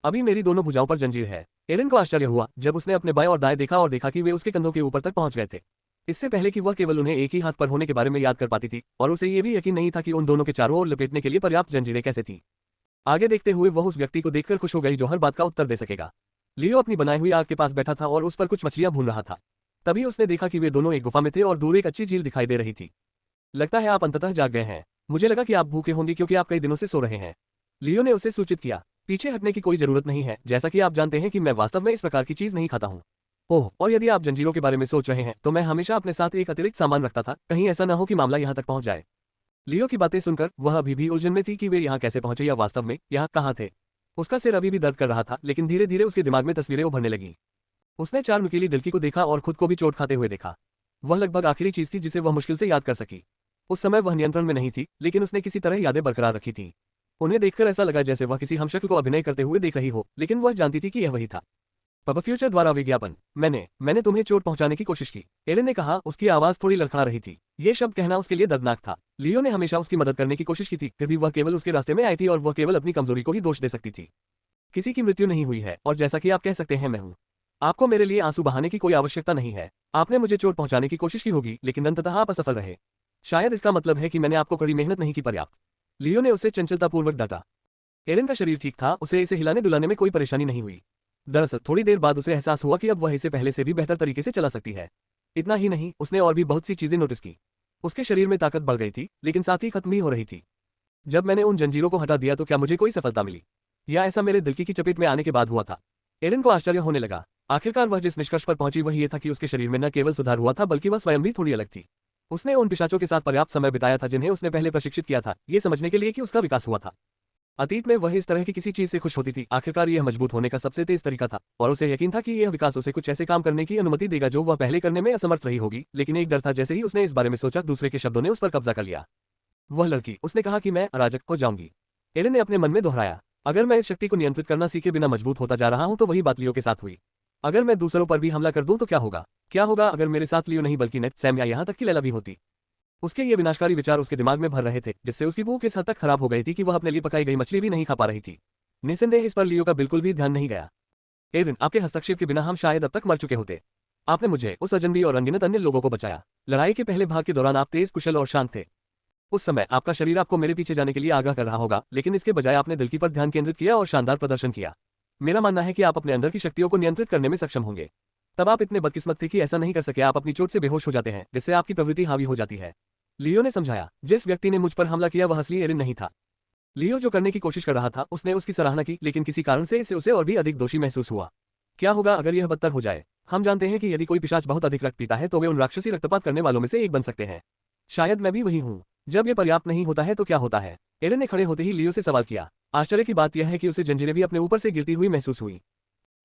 अभी मेरी दोनों भुजाओं पर जंजीर है। एरिन को आश्चर्य हुआ जब उसने अपने बाएं और दाएं देखा और देखा कि वे उसके कंधों के ऊपर तक पहुंच गए थे। इससे पहले कि वह केवल उन्हें एक ही हाथ पर होने के बारे में याद कर पाती थी, और उसे ये भी यकीन नहीं था कि उन दोनों के चारों ओर लपेटने के लिए पर्याप्त जंजीरें कैसे थीं। आगे देखते हुए वह उस व्यक्ति को देखकर खुश हो गई जो हर बात का उत्तर दे सकेगा। लियो अपनी बनाई हुई आग के पास बैठा था और उस पर कुछ मछलियां भून रहा था। तभी उसने देखा कि वे दोनों एक गुफा में थे और दूर एक अच्छी झील दिखाई दे रही थी। लगता है आप अंततः जाग गए हैं। मुझे लगा कि आप भूखे होंगे क्योंकि आप कई दिनों से सो रहे हैं। लियो ने उसे सूचित किया। पीछे हटने की कोई जरूरत नहीं है, जैसा कि आप जानते हैं कि मैं वास्तव में इस प्रकार की चीज नहीं खाता हूँ। ओह, और यदि आप जंजीरों के बारे में सोच रहे हैं तो मैं हमेशा अपने साथ एक अतिरिक्त सामान रखता था, कहीं ऐसा न हो कि मामला यहाँ तक पहुँच जाए। लियो की बातें सुनकर वह अभी भी उलझन में थी कि वे यहाँ कैसे पहुंचे या वास्तव में यहाँ कहाँ थे। उसका सिर अभी भी दर्द कर रहा था, लेकिन धीरे धीरे उसके दिमाग में तस्वीरें उभरने लगीं। उसने 4 नुकीली दिल्की को देखा और खुद को भी चोट खाते हुए देखा। वह लगभग आखिरी चीज थी जिसे वह मुश्किल से याद कर सकी। उस समय वह नियंत्रण में नहीं थी, लेकिन उसने किसी तरह यादें बरकरार रखी थीं। उन्हें देखकर ऐसा लगा जैसे वह किसी हमशक्ल को अभिनय करते हुए देख रही हो, लेकिन वह जानती थी कि यह वही था। पापा फ्यूचर द्वारा विज्ञापन। मैंने तुम्हें चोट पहुंचाने की कोशिश की, एरिन ने कहा। उसकी आवाज थोड़ी लड़खड़ा रही थी। ये शब्द कहना उसके लिए दर्दनाक था। लियो ने हमेशा उसकी मदद करने की कोशिश की थी, फिर भी वह केवल उसके रास्ते में आई थी और वह केवल अपनी कमजोरी को ही दोष दे सकती थी। किसी की मृत्यु नहीं हुई है, और जैसा कि आप कह सकते हैं मैं हूं। आपको मेरे लिए आंसू बहाने की कोई आवश्यकता नहीं है। आपने मुझे चोट पहुंचाने की कोशिश की होगी, लेकिन अंततः आप असफल रहे। शायद इसका मतलब है कि मैंने आपको कड़ी मेहनत नहीं की पर्याप्त। लियो ने उसे चंचलतापूर्वक डांटा। एरिन का शरीर ठीक था, उसे इसे हिलाने डुलाने में कोई परेशानी नहीं हुई। दरअसल थोड़ी देर बाद उसे एहसास हुआ कि अब वह इसे पहले से भी बेहतर तरीके से चला सकती है। इतना ही नहीं, उसने और भी बहुत सी चीजें नोटिस की। उसके शरीर में ताकत बढ़ गई थी, लेकिन साथ ही खत्म भी हो रही थी। जब मैंने उन जंजीरों को हटा दिया तो क्या मुझे कोई सफलता मिली, या ऐसा मेरे दिल्की की चपेट में आने के बाद हुआ था? एरिन को आश्चर्य होने लगा। आखिरकार वह जिस निष्कर्ष पर पहुंची वह ये था कि उसके शरीर में न केवल सुधार हुआ था बल्कि वह स्वयं भी थोड़ी अलग थी। उसने उन पिशाचों के साथ पर्याप्त समय बिताया था जिन्हें उसने पहले प्रशिक्षित किया था, ये समझने के लिए कि उसका विकास हुआ था। अतीत में वह इस तरह की किसी चीज से खुश होती थी। आखिरकार यह मजबूत होने का सबसे तेज तरीका था, और उसे यकीन था कि यह विकास उसे कुछ ऐसे काम करने की अनुमति देगा जो वह पहले करने में असमर्थ रही होगी। लेकिन एक डर था, जैसे ही उसने इस बारे में सोचा दूसरे के शब्दों ने उस पर कब्जा कर लिया। वह लड़की, उसने कहा कि मैं अराजक हो जाऊंगी। एरिन ने अपने मन में दोहराया, अगर मैं इस शक्ति को नियंत्रित करना सीखे बिना मजबूत होता जा रहा हूं तो वही बात लियो के साथ हुई। अगर मैं दूसरों पर भी हमला कर दूं तो क्या होगा? क्या होगा अगर मेरे साथ लियो नहीं बल्कि नेट, सैम या यहाँ तक कि लैला भी होती? उसके ये विनाशकारी विचार उसके दिमाग में भर रहे थे, जिससे उसकी भूख इस हद तक खराब हो गई थी कि वह अपने लिए पकाई गई मछली भी नहीं खा पा रही थी। निस्संदेह इस पर लियो का बिल्कुल भी ध्यान नहीं गया। एरिन, आपके हस्तक्षेप के बिना हम शायद अब तक मर चुके होते। आपने मुझे, उस अजनबी और अनगिनत अन्य लोगों को बचाया। लड़ाई के पहले भाग के दौरान आप तेज, कुशल और शांत थे। उस समय आपका शरीर आपको मेरे पीछे जाने के लिए आगाह कर रहा होगा, लेकिन इसके बजाय आपने दिल्की पर ध्यान केंद्रित किया और शानदार प्रदर्शन किया। मेरा मानना है कि आप अपने अंदर की शक्तियों को नियंत्रित करने में सक्षम होंगे। तब आप इतने बदकिस्मत थे कि ऐसा नहीं कर सके। आप अपनी चोट से बेहोश हो जाते हैं, जिससे आपकी प्रवृत्ति हावी हो जाती है। लियो ने समझाया, जिस व्यक्ति ने मुझ पर हमला किया वह असली एरिन नहीं था। लियो जो करने की कोशिश कर रहा था उसने उसकी सराहना की, लेकिन किसी कारण से इसे उसे और भी अधिक दोषी महसूस हुआ। क्या होगा अगर यह बदतर हो जाए? हम जानते हैं कि यदि कोई पिशाच बहुत अधिक रक्त पीता है तो वे उन राक्षसी रक्तपात करने वालों में से एक बन सकते हैं। शायद मैं भी वही हूँ। जब ये पर्याप्त नहीं होता है तो क्या होता है? एरिन ने खड़े होते ही लियो से सवाल किया। आश्चर्य की बात यह है कि उसे जंजीरें भी अपने ऊपर से गिरती हुई महसूस हुई।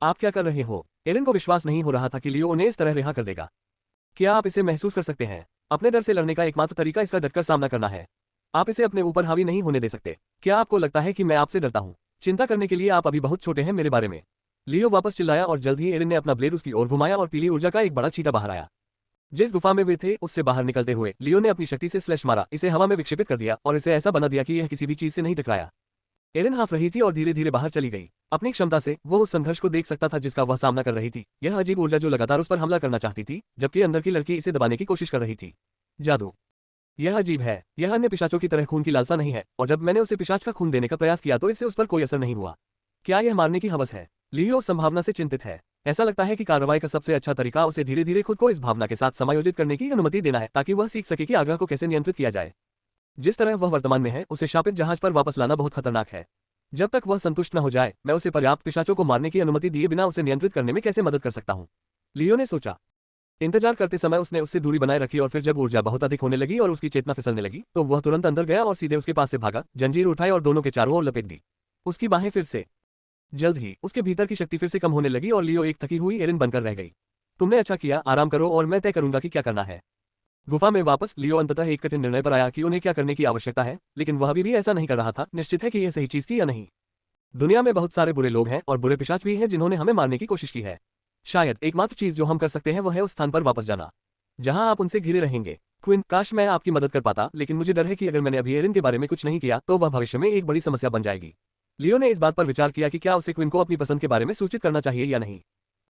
आप क्या कर रहे हो? एरिन को विश्वास नहीं हो रहा था कि लियो उन्हें इस तरह रिहा कर देगा। क्या आप इसे महसूस कर सकते हैं? अपने डर से लड़ने का एकमात्र तरीका इसका डटकर सामना करना है। आप इसे अपने ऊपर हावी नहीं होने दे सकते। क्या आपको लगता है कि मैं आपसे डरता हूँ? चिंता करने के लिए आप अभी बहुत छोटे हैं मेरे बारे में। लियो वापस चिल्लाया और जल्द ही एरिन ने अपना ब्लेड उसकी ओर घुमाया और पीली ऊर्जा का एक बड़ा छींटा बाहर आया। जिस गुफा में वे थे उससे बाहर निकलते हुए लियो ने अपनी शक्ति से स्लैश मारा, इसे हवा में विक्षेपित कर दिया और इसे ऐसा बना दिया कि यह किसी भी चीज से नहीं टकराया। एरिन हाँफ रही थी और धीरे धीरे बाहर चली गई। अपनी क्षमता से वो उस संघर्ष को देख सकता था जिसका वह सामना कर रही थी। यह अजीब ऊर्जा जो लगातार उस पर हमला करना चाहती थी, जबकि अंदर की लड़की इसे दबाने की कोशिश कर रही थी। जादू। यह अजीब है। यह अन्य पिशाचों की तरह खून की लालसा नहीं है, और जब मैंने उसे पिशाच का खून देने का प्रयास किया तो इससे उस पर कोई असर नहीं हुआ। क्या यह मारने की हवस है? लियो संभावना से चिंतित है। ऐसा लगता है कि कार्रवाई का सबसे अच्छा तरीका उसे धीरे धीरे खुद को इस भावना के साथ समायोजित करने की अनुमति देना है, ताकि वह सीख सके कि आग्रह को कैसे नियंत्रित किया जाए। जिस तरह वह वर्तमान में है उसे शापित जहाज पर वापस लाना बहुत खतरनाक है। जब तक वह संतुष्ट न हो जाए मैं उसे पर्याप्त पिशाचों को मारने की अनुमति दिए बिना उसे नियंत्रित करने में कैसे मदद कर सकता हूँ, लियो ने सोचा। इंतजार करते समय उसने उससे दूरी बनाए रखी और फिर जब ऊर्जा बहुत अधिक होने लगी और उसकी चेतना फिसलने लगी तो वह तुरंत अंदर गया और सीधे उसके पास से भागा, जंजीर उठाई और दोनों के चारों ओर लपेट दी। उसकी बाहें फिर से। जल्द ही उसके भीतर की शक्ति फिर से कम होने लगी और लियो एक थकी हुई एरिन बनकर रह गई। तुमने अच्छा किया, आराम करो और मैं तय करूंगा कि क्या करना है। गुफा में वापस लियो अंततः एक कठिन निर्णय पर आया कि उन्हें क्या करने की आवश्यकता है, लेकिन वह अभी भी ऐसा नहीं कर रहा था निश्चित है कि यह सही चीज थी या नहीं। दुनिया में बहुत सारे बुरे लोग हैं और बुरे पिशाच भी हैं जिन्होंने हमें मारने की कोशिश की है। शायद एकमात्र चीज जो हम कर सकते हैं वह है उस स्थान पर वापस जाना जहां आप उनसे घिरे रहेंगे। क्विन, काश मैं आपकी मदद कर पाता, लेकिन मुझे डर है कि अगर मैंने अभी एरिन के बारे में कुछ नहीं किया तो वह भविष्य में एक बड़ी समस्या बन जाएगी। लियो ने इस बात पर विचार किया कि क्या उसे क्विन को अपनी पसंद के बारे में सूचित करना चाहिए या नहीं।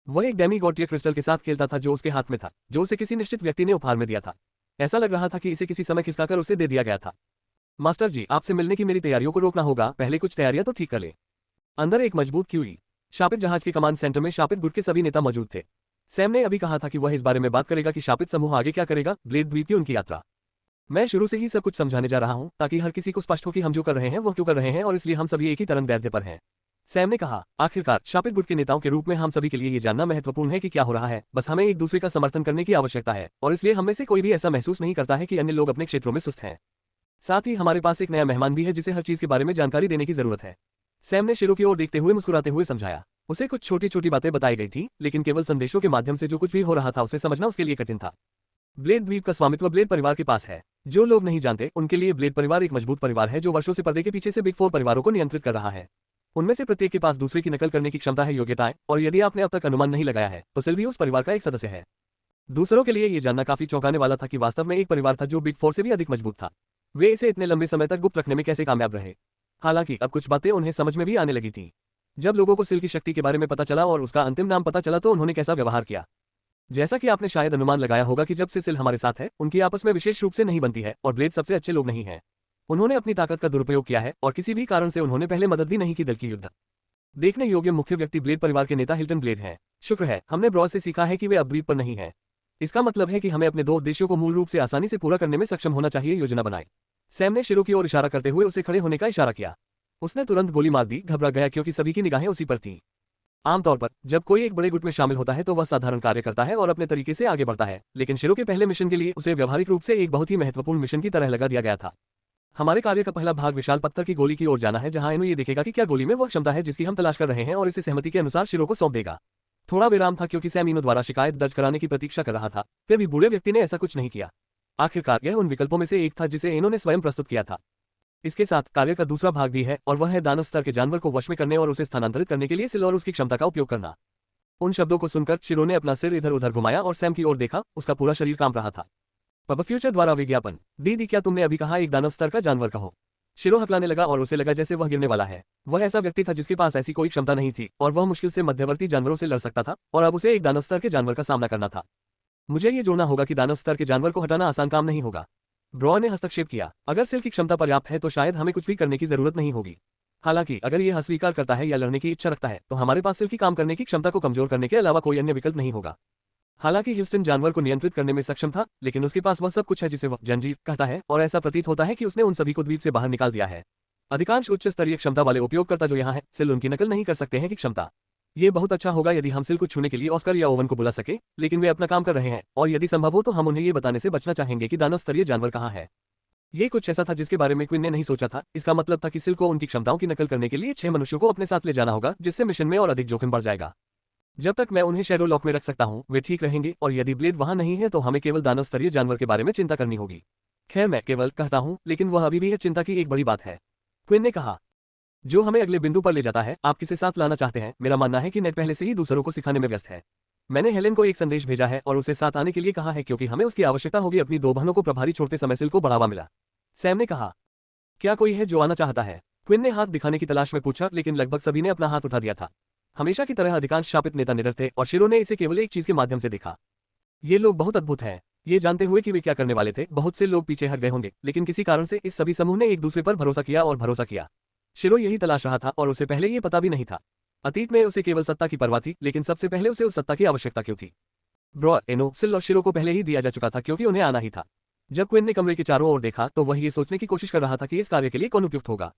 वह एक डेमीगॉटिया क्रिस्टल के साथ खेलता था जो उसके हाथ में था, जो उसे किसी निश्चित व्यक्ति ने उपहार में दिया था। ऐसा लग रहा था कि इसे किसी समय खिसकाकर उसे दे दिया गया था। मास्टर जी, आपसे मिलने की मेरी तैयारियों को रोकना होगा, पहले कुछ तैयारियां तो ठीक कर ले। अंदर एक मजबूत क्यूई शापित जहाज के कमांड सेंटर में शापित गुट के सभी नेता मौजूद थे। सैम ने अभी कहा था कि वह इस बारे में बात करेगा कि शापित समूह आगे क्या करेगा, ब्लेड द्वीप की उनकी यात्रा। मैं शुरू से ही सब कुछ समझाने जा रहा हूं ताकि हर किसी को स्पष्ट हो कि हम जो कर रहे हैं वह क्यों कर रहे हैं और इसलिए हम सभी एक ही तरंग दैर्ध्य पर हैं। सैम ने कहा, आखिरकार शापित गुट के नेताओं के रूप में हम सभी के लिए ये जानना महत्वपूर्ण है कि क्या हो रहा है। बस हमें एक दूसरे का समर्थन करने की आवश्यकता है और इसलिए हम में से कोई भी ऐसा महसूस नहीं करता है कि अन्य लोग अपने क्षेत्रों में सुस्त हैं। साथ ही हमारे पास एक नया मेहमान भी है जिसे हर चीज के बारे में जानकारी देने की जरूरत है। सैम ने शिरो की ओर देखते हुए मुस्कुराते हुए समझाया। उसे कुछ छोटी छोटी बातें बताई गई थी, लेकिन केवल संदेशों के माध्यम से जो कुछ भी हो रहा था उसे समझना उसके लिए कठिन था। ब्लेड द्वीप का स्वामित्व ब्लेड परिवार के पास है। जो लोग नहीं जानते उनके लिए ब्लेड परिवार एक मजबूत परिवार है जो वर्षों से पर्दे के पीछे से बिग फोर परिवारों को नियंत्रित कर रहा है। उनमें से प्रत्येक के पास दूसरे की नकल करने की क्षमता है, योग्यताएं, और यदि आपने अब तक अनुमान नहीं लगाया है तो सिल भी उस परिवार का एक सदस्य है। दूसरों के लिए ये जानना काफी चौंकाने वाला था कि वास्तव में एक परिवार था जो बिग फोर से भी अधिक मजबूत था। वे इसे इतने लंबे समय तक गुप्त रखने में कैसे कामयाब रहे। हालांकि अब कुछ बातें उन्हें समझ में भी आने लगी थी। जब लोगों को सिल की शक्ति के बारे में पता चला और उसका अंतिम नाम पता चला तो उन्होंने कैसा व्यवहार किया। जैसा कि आपने शायद अनुमान लगाया होगा कि जब से सिल हमारे साथ है उनकी आपस में विशेष रूप से नहीं बनती है और ब्लेड सबसे अच्छे लोग नहीं हैं। उन्होंने अपनी ताकत का दुरुपयोग किया है और किसी भी कारण से उन्होंने पहले मदद भी नहीं की दल की युद्ध। देखने योग्य मुख्य व्यक्ति ब्लेड परिवार के नेता हिल्टन ब्लेड हैं। शुक्र है हमने ब्रॉस से सीखा है कि वे अब द्वीप पर नहीं है। इसका मतलब है कि हमें अपने दो उद्देश्यों को मूल रूप से आसानी से पूरा करने में सक्षम होना चाहिए। योजना बनाए। सैम ने शिरो की ओर इशारा करते हुए उसे खड़े होने का इशारा किया। उसने तुरंत गोली मार दी, घबरा गया क्योंकि सभी की निगाहें उसी पर थीं। आमतौर पर जब कोई एक बड़े गुट में शामिल होता है तो वह साधारण कार्य करता है और अपने तरीके से आगे बढ़ता है, लेकिन शिरो के पहले मिशन के लिए उसे व्यवहारिक रूप से एक बहुत ही महत्वपूर्ण मिशन की तरह लगा दिया गया था। हमारे कार्य का पहला भाग विशाल पत्थर की गोली की ओर जाना है जहां इनु ये देखेगा कि क्या गोली में वह क्षमता है जिसकी हम तलाश कर रहे हैं और इसे सहमति के अनुसार शिरो को सौंप देगा। थोड़ा विराम था क्योंकि सैम इनु द्वारा शिकायत दर्ज कराने की प्रतीक्षा कर रहा था, फिर भी बूढ़े व्यक्ति ने ऐसा कुछ नहीं किया। आखिरकार यह उन विकल्पों में से एक था जिसे इन्होंने स्वयं प्रस्तुत किया था। इसके साथ कार्य का दूसरा भाग भी है और वह है दानव स्तर के जानवर को वश में करने और उसे स्थानांतरित करने के लिए सिल और उसकी क्षमता का उपयोग करना। उन शब्दों को सुनकर शिरो ने अपना सिर इधर उधर घुमाया और सैम की ओर देखा। उसका पूरा शरीर कांप रहा था। पब फ्यूचर द्वारा विज्ञापन। दीदी, क्या तुमने अभी कहा एक दानव स्तर का जानवर कहो? शिरो हकलाने लगा और उसे लगा जैसे वह गिरने वाला है। वह ऐसा व्यक्ति था जिसके पास ऐसी कोई क्षमता नहीं थी और वह मुश्किल से मध्यवर्ती जानवरों से लड़ सकता था और अब उसे एक दानव स्तर के जानवर का सामना करना था। मुझे ये जोड़ना होगा कि दानव स्तर के जानवर को हटाना आसान काम नहीं होगा। ब्रॉ ने हस्तक्षेप किया। अगर सिल की क्षमता पर्याप्त है तो शायद हमें कुछ भी करने की जरूरत नहीं होगी। हालांकि अगर यह अस्वीकार करता है या लड़ने की इच्छा रखता है तो हमारे पास सिल की काम करने की क्षमता को कमजोर करने के अलावा कोई अन्य विकल्प नहीं होगा। हालांकि ह्यूस्टन जानवर को नियंत्रित करने में सक्षम था, लेकिन उसके पास वह सब कुछ है जिसे वह जंजीर कहता है, और ऐसा प्रतीत होता है कि उसने उन सभी को द्वीप से बाहर निकाल दिया है। अधिकांश उच्च स्तरीय क्षमता वाले उपयोगकर्ता जो यहाँ हैं, सिल उनकी नकल नहीं कर सकते हैं की क्षमता। ये बहुत अच्छा होगा यदि हम सिल को छूने के लिए ऑस्कर या ओवन को बुला सके, लेकिन वे अपना काम कर रहे हैं, और यदि संभव हो तो हम उन्हें ये बताने से बचना चाहेंगे कि दानव स्तरीय जानवर कहाँ है। ये कुछ ऐसा था जिसके बारे में क्विन ने नहीं सोचा था। इसका मतलब था कि सिल को उनकी क्षमताओं की नकल करने के लिए 6 मनुष्यों को अपने साथ ले जाना होगा, जिससे मिशन में और अधिक जोखिम बढ़ जाएगा। जब तक मैं उन्हें शैडो लॉक में रख सकता हूँ वे ठीक रहेंगे, और यदि ब्लेड वहां नहीं है तो हमें केवल दानव स्तरीय जानवर के बारे में चिंता करनी होगी। खैर मैं केवल कहता हूँ, लेकिन वह अभी भी है चिंता की एक बड़ी बात है, क्विन ने कहा, जो हमें अगले बिंदु पर ले जाता है। आप किसे साथ लाना चाहते हैं? मेरा मानना है कि नेट पहले से ही दूसरों को सिखाने में व्यस्त है। मैंने हेलेन को एक संदेश भेजा है और उसे साथ आने के लिए कहा है, क्योंकि हमें उसकी आवश्यकता होगी। अपनी 2 बहनों को प्रभारी छोड़ते समय सिल को बढ़ावा मिला, सैम ने कहा। क्या कोई है जो आना चाहता है? क्विन ने हाथ दिखाने की तलाश में पूछा, लेकिन लगभग सभी ने अपना हाथ उठा दिया था। हमेशा की तरह अधिकांश शापित नेता निडर थे, और शिरो ने इसे केवल एक चीज के माध्यम से देखा। ये लोग बहुत अद्भुत हैं। ये जानते हुए कि वे क्या करने वाले थे, बहुत से लोग पीछे हट गए होंगे, लेकिन किसी कारण से इस सभी समूह ने एक दूसरे पर भरोसा किया और भरोसा किया। शिरो यही तलाश रहा था, और उसे पहले ये पता भी नहीं था। अतीत में उसे केवल सत्ता की परवाह थी, लेकिन सबसे पहले उसे उस सत्ता की आवश्यकता क्यों थी? ब्रो, एनो, सिल और शिरो को पहले ही दिया जा चुका था, क्योंकि उन्हें आना ही था। जब क्विन ने कमरे के चारों ओर देखा तो वह ये सोचने की कोशिश कर रहा था कि इस कार्य के लिए कौन उपयुक्त होगा।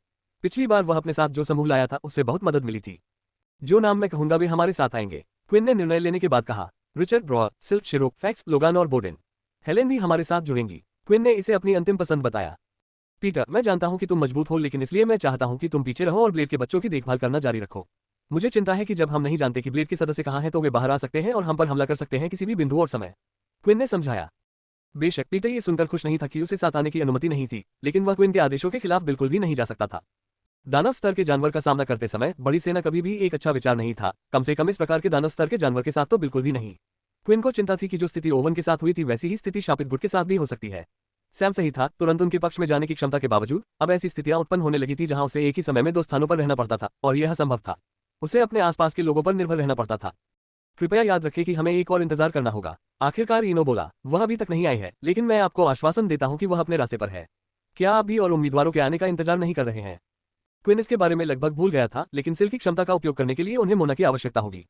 पिछली बार वह अपने साथ जो समूह लाया था उससे बहुत मदद मिली थी। जो नाम मैं कहूंगा वे हमारे साथ आएंगे, क्विन ने निर्णय लेने के बाद कहा। रिचर्ड, ब्रो, सिल, शिरो, फैक्स, लोगान और बोडेन। हेलेन भी हमारे साथ जुड़ेंगी। क्विन ने इसे अपनी अंतिम पसंद बताया। पीटर, मैं जानता हूं कि तुम मजबूत हो, लेकिन इसलिए मैं चाहता हूं कि तुम पीछे रहो और ब्लेड के बच्चों की देखभाल करना जारी रखो। मुझे चिंता है कि जब हम नहीं जानते कि ब्लेड के सदस्य कहां हैं तो वे बाहर आ सकते हैं और हम पर हमला कर सकते हैं किसी भी बिंदु और समय, क्विन ने समझाया। बेशक पीटर ये सुनकर खुश नहीं था कि उसे साथ आने की अनुमति नहीं थी, लेकिन वह क्विन के आदेशों के खिलाफ बिल्कुल भी नहीं जा सकता था। दानव स्तर के जानवर का सामना करते समय बड़ी सेना कभी भी एक अच्छा विचार नहीं था, कम से कम इस प्रकार के दानव स्तर के जानवर के साथ तो बिल्कुल भी नहीं। क्विन को चिंता थी कि जो स्थिति ओवन के साथ हुई थी वैसी ही स्थिति शापित गुट के साथ भी हो सकती है। सैम सही था, तुरंत उनके पक्ष में जाने की क्षमता के बावजूद अब ऐसी स्थितियां उत्पन्न होने लगी थी जहां उसे एक ही समय में 2 स्थानों पर रहना पड़ता था, और यह संभव था। उसे अपने आसपास के लोगों पर निर्भर रहना पड़ता था। कृपया याद रखें कि हमें एक और इंतजार करना होगा, आखिरकार इनो बोला। वह अभी तक नहीं आई है, लेकिन मैं आपको आश्वासन देता हूं कि वह अपने रास्ते पर है। क्या आप भी और उम्मीदवारों के आने का इंतजार नहीं कर रहे हैं? क्विन इसके बारे में लगभग भूल गया था, लेकिन सिल की क्षमता का उपयोग करने के लिए उन्हें मोना की आवश्यकता होगी।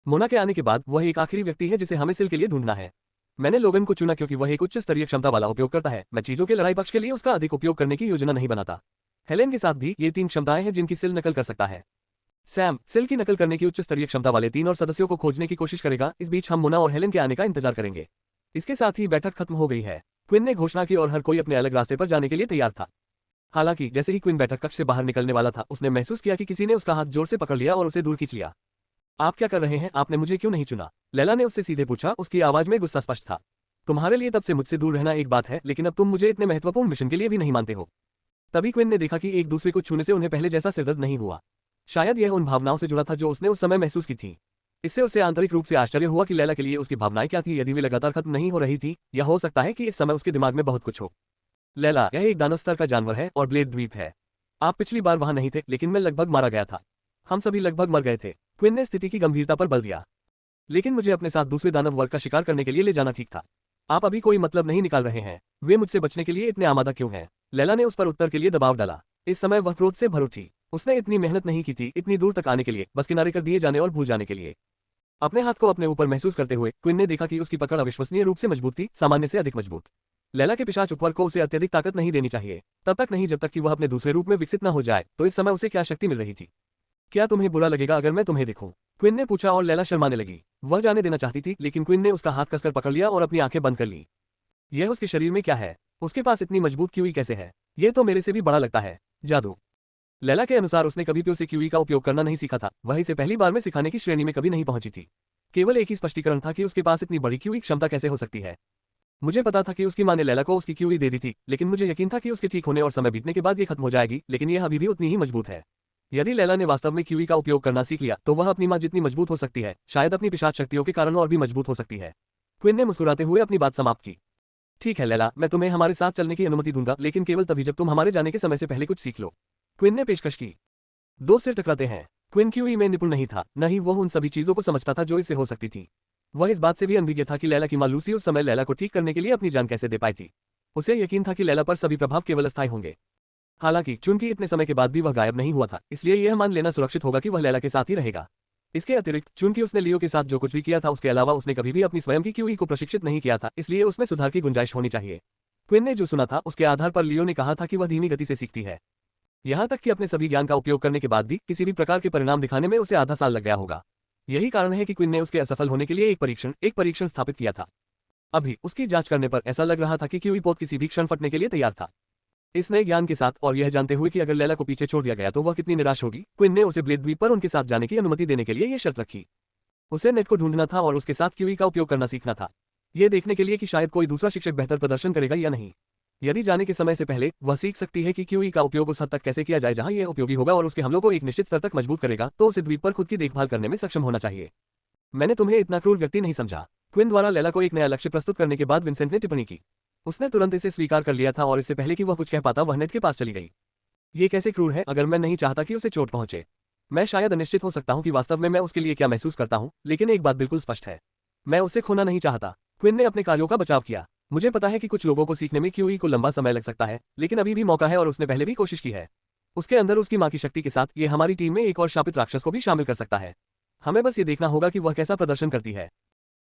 मोना के आने के बाद वह एक आखिरी व्यक्ति है जिसे हमें सिल के लिए ढूंढना है। मैंने लोगन को चुना क्योंकि वह एक उच्च स्तरीय क्षमता वाला उपयोग करता है। मैं चीजों के लड़ाई पक्ष के लिए उसका अधिक उपयोग करने की योजना नहीं बनाता। हेलेन के साथ भी ये 3 क्षमताएं हैं जिनकी सिल नकल कर सकता है। सैम सिल की नकल करने की उच्च स्तरीय क्षमता वाले 3 और सदस्यों को खोजने की कोशिश करेगा। इस बीच हम मोना और हेलेन के आने का इंतजार करेंगे। इसके साथ ही बैठक खत्म हो गई है। क्विन ने घोषणा की और हर कोई अपने अलग रास्ते पर जाने के लिए तैयार था। हालांकि जैसे ही क्विन बैठक कक्ष से बाहर निकलने वाला था, उसने महसूस किया कि किसी ने उसका हाथ जोर से पकड़ लिया और उसे दूर खींच लिया। आप क्या कर रहे हैं? आपने मुझे क्यों नहीं चुना? लैला ने उससे सीधे पूछा। उसकी आवाज में गुस्सा स्पष्ट था। तुम्हारे लिए तब से मुझसे दूर रहना एक बात है, लेकिन अब तुम मुझे इतने महत्वपूर्ण मिशन के लिए भी नहीं मानते हो। तभी क्विन ने देखा कि एक दूसरे को छूने से उन्हें पहले जैसा सिरदर्द नहीं हुआ। शायद यह उन भावनाओं से जुड़ा था जो उसने उस समय महसूस की थी। इससे उसे आंतरिक रूप से आश्चर्य हुआ कि लैला के लिए उसकी भावनाएं क्या थी, यदि वे लगातार खत्म नहीं हो रही थी, या हो सकता है कि इस समय उसके दिमाग में बहुत कुछ हो। लैला, यह एक दानव स्तर का जानवर है और ब्लेड द्वीप है। आप पिछली बार वहां नहीं थे, लेकिन मैं लगभग मारा गया था। हम सभी लगभग मर गए थे। क्विन ने स्थिति की गंभीरता पर बल दिया। लेकिन मुझे अपने साथ दूसरे दानव वर्ग का शिकार करने के लिए ले जाना ठीक था। आप अभी कोई मतलब नहीं निकाल रहे हैं। वे मुझसे बचने के लिए इतने आमादा क्यों हैं? लैला ने उस पर उत्तर के लिए दबाव डाला। इस समय वह क्रोध से भर उठी। उसने इतनी मेहनत नहीं की थी इतनी दूर तक आने के लिए, बस किनारे कर दिए जाने और भूल जाने के लिए। अपने हाथ को अपने ऊपर महसूस करते हुए क्विन ने देखा कि उसकी पकड़ अविश्वसनीय रूप से मजबूत थी, सामान्य से अधिक मजबूत। लैला के पिशाच उपवर को उसे अत्यधिक ताकत नहीं देनी चाहिए, तब तक नहीं जब तक कि वह अपने दूसरे रूप में विकसित न हो जाए। तो इस समय उसे क्या शक्ति मिल रही थी? क्या तुम्हें बुरा लगेगा अगर मैं तुम्हें देखूं? क्विन ने पूछा और लैला शर्माने लगी। वह जाने देना चाहती थी, लेकिन क्विन ने उसका हाथ कसकर पकड़ लिया और अपनी आंखें बंद कर ली। यह उसके शरीर में क्या है? उसके पास इतनी मजबूत क्यूई कैसे है? यह तो मेरे से भी बड़ा लगता है। जादू। लैला के अनुसार उसने कभी भी उसे क्यूई का उपयोग करना नहीं सीखा था। वह इसे पहली बार में सिखाने की श्रेणी में कभी नहीं पहुंची थी। केवल एक ही स्पष्टीकरण था कि उसके पास इतनी बड़ी क्यूई क्षमता कैसे हो सकती है। मुझे पता था कि उसकी मां ने लैला को उसकी क्यूई दे दी थी, लेकिन मुझे यकीन था कि उसके ठीक होने और समय बीतने के बाद ये खत्म हो जाएगी, लेकिन यह अभी भी उतनी ही मजबूत है। यदि लैला ने वास्तव में क्यूई का उपयोग करना सीख लिया तो वह अपनी मां जितनी मजबूत हो सकती है, शायद अपनी पिशाच शक्तियों के कारण और भी मजबूत हो सकती है। क्विन ने मुस्कुराते हुए अपनी बात समाप्त की। ठीक है लैला, मैं तुम्हें हमारे साथ चलने की अनुमति दूंगा, लेकिन केवल तभी जब तुम हमारे जाने के समय से पहले कुछ सीख लो। क्विन ने पेशकश की। 2 सिर टकराते हैं। क्विन क्यूई में निपुण नहीं था, न ही वह उन सभी चीजों को समझता था जो इससे हो सकती थी। वह इस बात से भी अनभिज्ञ था कि लैला की मां लूसी उस समय लैला को ठीक करने के लिए अपनी जान कैसे दे पाई थी। उसे यकीन था कि लैला पर सभी प्रभाव केवल अस्थायी होंगे। हालांकि चूंकि इतने समय के बाद भी वह गायब नहीं हुआ था, इसलिए यह मान लेना सुरक्षित होगा कि वह लैला के साथ ही रहेगा। इसके अतिरिक्त चूंकि उसने लियो के साथ जो कुछ भी किया था उसके अलावा उसने कभी भी अपनी स्वयं की क्यूई को प्रशिक्षित नहीं किया था, इसलिए उसमें सुधार की गुंजाइश होनी चाहिए। क्विन ने जो सुना था उसके आधार पर लियो ने कहा था कि वह धीमी गति से सीखती है। यहाँ तक कि अपने सभी ज्ञान का उपयोग करने के बाद भी किसी भी प्रकार के परिणाम दिखाने में उसे आधा साल लग गया होगा। यही कारण है कि क्विन ने उसके असफल होने के लिए एक परीक्षण स्थापित किया था। अभी उसकी जांच करने पर ऐसा लग रहा था कि क्यूई पोत किसी भी क्षण फटने के लिए तैयार था। इस नए ज्ञान के साथ और यह जानते हुए कि अगर लैला को पीछे छोड़ दिया गया तो वह कितनी निराश होगी, क्विन ने उसे ब्लेड द्वीप पर उनके साथ जाने की अनुमति देने के लिए यह शर्त रखी। उसे नेट को ढूंढना था और उसके साथ क्यूई का उपयोग करना सीखना था, यह देखने के लिए कि शायद कोई दूसरा शिक्षक बेहतर प्रदर्शन करेगा या नहीं। यदि जाने के समय से पहले वह सीख सकती है कि क्यूई का उपयोग उस हद तक कैसे किया जाए जहां यह उपयोगी होगा और उसके हमलों को एक निश्चित स्तर तक मजबूत करेगा, तो उसे द्वीप पर खुद की देखभाल करने में सक्षम होना चाहिए। मैंने तुम्हें इतना क्रूर व्यक्ति नहीं समझा। क्विन द्वारा लैला को एक नया लक्ष्य प्रस्तुत करने के बाद विंसेंट ने टिप्पणी की। उसने तुरंत इसे स्वीकार कर लिया था और इससे पहले कि वह कुछ कह पाता वह नेट के पास चली गई। ये कैसे क्रूर है, अगर मैं नहीं चाहता कि उसे चोट पहुंचे। मैं शायद अनिश्चित हो सकता हूं कि वास्तव में मैं उसके लिए क्या महसूस करता हूं, लेकिन एक बात बिल्कुल स्पष्ट है, मैं उसे खोना नहीं चाहता। क्विन ने अपने कार्यों का बचाव किया। मुझे पता है कि कुछ लोगों को सीखने में क्यूई को लंबा समय लग सकता है, लेकिन अभी भी मौका है और उसने पहले भी कोशिश की है। उसके अंदर उसकी मां की शक्ति के साथ ये हमारी टीम में एक और शापित राक्षस को भी शामिल कर सकता है। हमें बस ये देखना होगा कि वह कैसा प्रदर्शन करती है।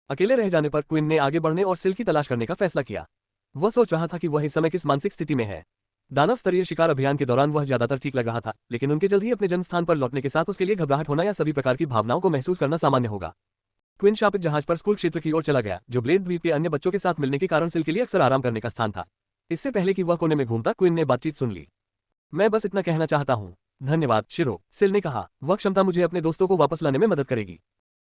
अकेले रह जाने पर क्विन ने आगे बढ़ने और सिल की तलाश करने का फैसला किया। वह सोच रहा था कि वह इस समय किस मानसिक स्थिति में है। दानव स्तरीय शिकार अभियान के दौरान वह ज्यादातर ठीक लग रहा था, लेकिन उनके जल्द ही अपने जन्म स्थान पर लौटने के साथ उसके लिए घबराहट होना या सभी प्रकार की भावनाओं को महसूस करना सामान्य होगा। क्विन शापित जहाज पर स्कूल क्षेत्र की ओर चला गया, जो ब्लेड द्वीप के अन्य बच्चों के साथ मिलने के कारण सिल के लिए अक्सर आराम करने का स्थान था। इससे पहले कि वह कोने में घूमता, क्विन ने बातचीत सुन ली। मैं बस इतना कहना चाहता हूँ। धन्यवाद शिरो, सिल ने कहा। वह क्षमता मुझे अपने दोस्तों को वापस लाने में मदद करेगी।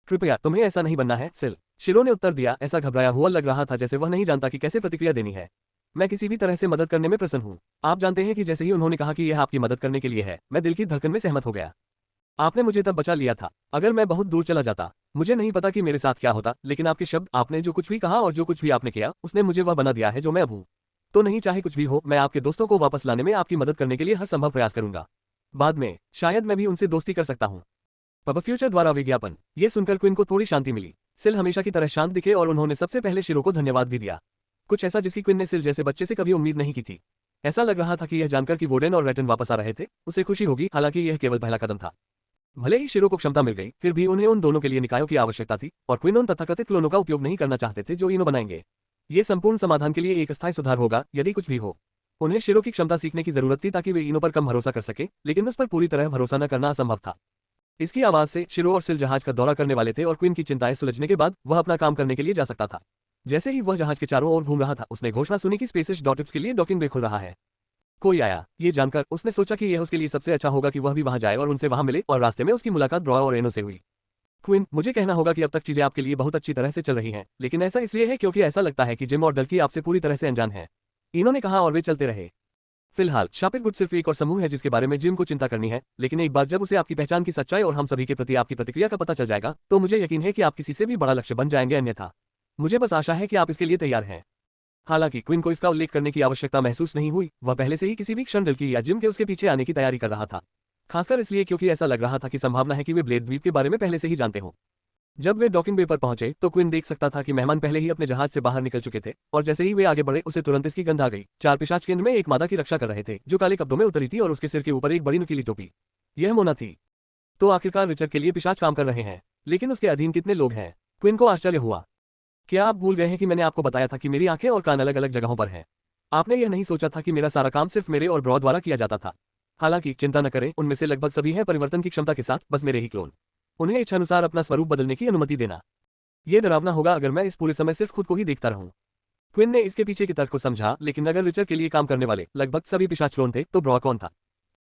कृपया तुम्हें ऐसा नहीं बनना है सिल, शिरो ने उत्तर दिया। ऐसा घबराया हुआ लग रहा था जैसे वह नहीं जानता कि कैसे प्रतिक्रिया देनी है। मैं किसी भी तरह से मदद करने में प्रसन्न हूँ। आप जानते हैं कि जैसे ही उन्होंने कहा कि यह आपकी मदद करने के लिए है, मैं दिल की धड़कन में सहमत हो गया। आपने मुझे तब बचा लिया था। अगर मैं बहुत दूर चला जाता, मुझे नहीं पता कि मेरे साथ क्या होता, लेकिन आपके शब्द, आपने जो कुछ भी कहा और जो कुछ भी आपने किया, उसने मुझे वह बना दिया है जो मैं अब हूँ। तो नहीं, चाहे कुछ भी हो, मैं आपके दोस्तों को वापस लाने में आपकी मदद करने के लिए हर संभव प्रयास करूंगा। बाद में शायद मैं भी उनसे दोस्ती कर सकता हूँ। पब फ्यूचर द्वारा विज्ञापन। ये सुनकर क्विन को थोड़ी शांति मिली। सिल हमेशा की तरह शांत दिखे और उन्होंने सबसे पहले शिरो को धन्यवाद भी दिया। कुछ ऐसा जिसकी क्विन ने सिल जैसे बच्चे से कभी उम्मीद नहीं की थी। ऐसा लग रहा था कि यह जानकर कि वोडेन और रेटन वापस आ रहे थे, उसे खुशी होगी, हालांकि यह केवल पहला कदम था। भले ही शिरो को क्षमता मिल गई, फिर भी उन्हें उन दोनों के लिए निकायों की आवश्यकता थी, और क्विन उन तथाकथित क्लोनों का उपयोग नहीं करना चाहते थे जो इनो बनाएंगे। ये संपूर्ण समाधान के लिए एक अस्थायी सुधार होगा, यदि कुछ भी हो। उन्हें शिरो की क्षमता सीखने की जरूरत थी ताकि वे इनो पर कम भरोसा कर सके, लेकिन उस पर पूरी तरह भरोसा न करना असंभव था। इसकी आवाज से शिरो और सिल जहाज का दौरा करने वाले थे और क्विन की चिंताएं सुलझने के बाद वह अपना काम करने के लिए जा सकता था। जैसे ही वह जहाज के चारों ओर घूम रहा था, उसने घोषणा सुनी कि स्पेसशिप के लिए डॉकिंग बे खुल रहा है। कोई आया। ये जानकर उसने सोचा कि यह उसके लिए सबसे अच्छा होगा कि वह भी वहां जाए और उनसे वहां मिले, और रास्ते में उसकी मुलाकात ब्रॉ और एनो से हुई। क्विन, मुझे कहना होगा कि अब तक चीजें आपके लिए बहुत अच्छी तरह से चल रही हैं, लेकिन ऐसा इसलिए है क्योंकि ऐसा लगता है कि जिम और डल्की आपसे पूरी तरह से अनजान है। इन्होंने कहा और वे चलते रहे। फिलहाल शापित गुट सिर्फ एक और समूह है जिसके बारे में जिम को चिंता करनी है, लेकिन एक बार जब उसे आपकी पहचान की सच्चाई और हम सभी के प्रति आपकी प्रतिक्रिया का पता चल जाएगा, तो मुझे यकीन है कि आप किसी से भी बड़ा लक्ष्य बन जाएंगे। अन्यथा मुझे बस आशा है कि आप इसके लिए तैयार हैं। हालांकि क्विन को इसका उल्लेख करने की आवश्यकता महसूस नहीं हुई। वह पहले से ही किसी भी क्षण डल्की या जिम के उसके पीछे आने की तैयारी कर रहा था, खासकर इसलिए क्योंकि ऐसा लग रहा था कि संभावना है कि वे ब्लेड द्वीप के बारे में पहले से ही जानते हों। जब वे डॉकिंग बे पर पहुंचे तो क्विन देख सकता था कि मेहमान पहले ही अपने जहाज से बाहर निकल चुके थे, और जैसे ही वे आगे बढ़े उसे तुरंत इसकी गंध आ गई। 4 पिशाच केंद्र में एक मादा की रक्षा कर रहे थे जो काले कपड़ों में उतरी थी और उसके सिर के ऊपर एक बड़ी नुकीली टोपी। यह मोना थी। तो आखिरकार रिचर्ड के लिए पिशाच काम कर रहे हैं, लेकिन उसके अधीन कितने लोग हैं? क्विन को आश्चर्य हुआ। क्या आप भूल गए हैं कि मैंने आपको बताया था कि मेरी आंखें और कान अलग अलग जगहों पर हैं? आपने यह नहीं सोचा था कि मेरा सारा काम सिर्फ मेरे और ब्रॉ द्वारा किया जाता था? हालांकि चिंता न करें, उनमें से लगभग सभी हैं परिवर्तन की क्षमता के साथ, बस मेरे ही क्लोन। उन्हें इच्छानुसार अपना स्वरूप बदलने की अनुमति देना। यह डरावना होगा अगर मैं इस पूरे समय सिर्फ खुद को ही देखता रहूं। क्विन ने इसके पीछे के तर्क को समझा, लेकिन अगर रिचर्ड के लिए काम करने वाले लगभग सभी पिशाच क्लोन थे, तो ब्रॉ कौन था?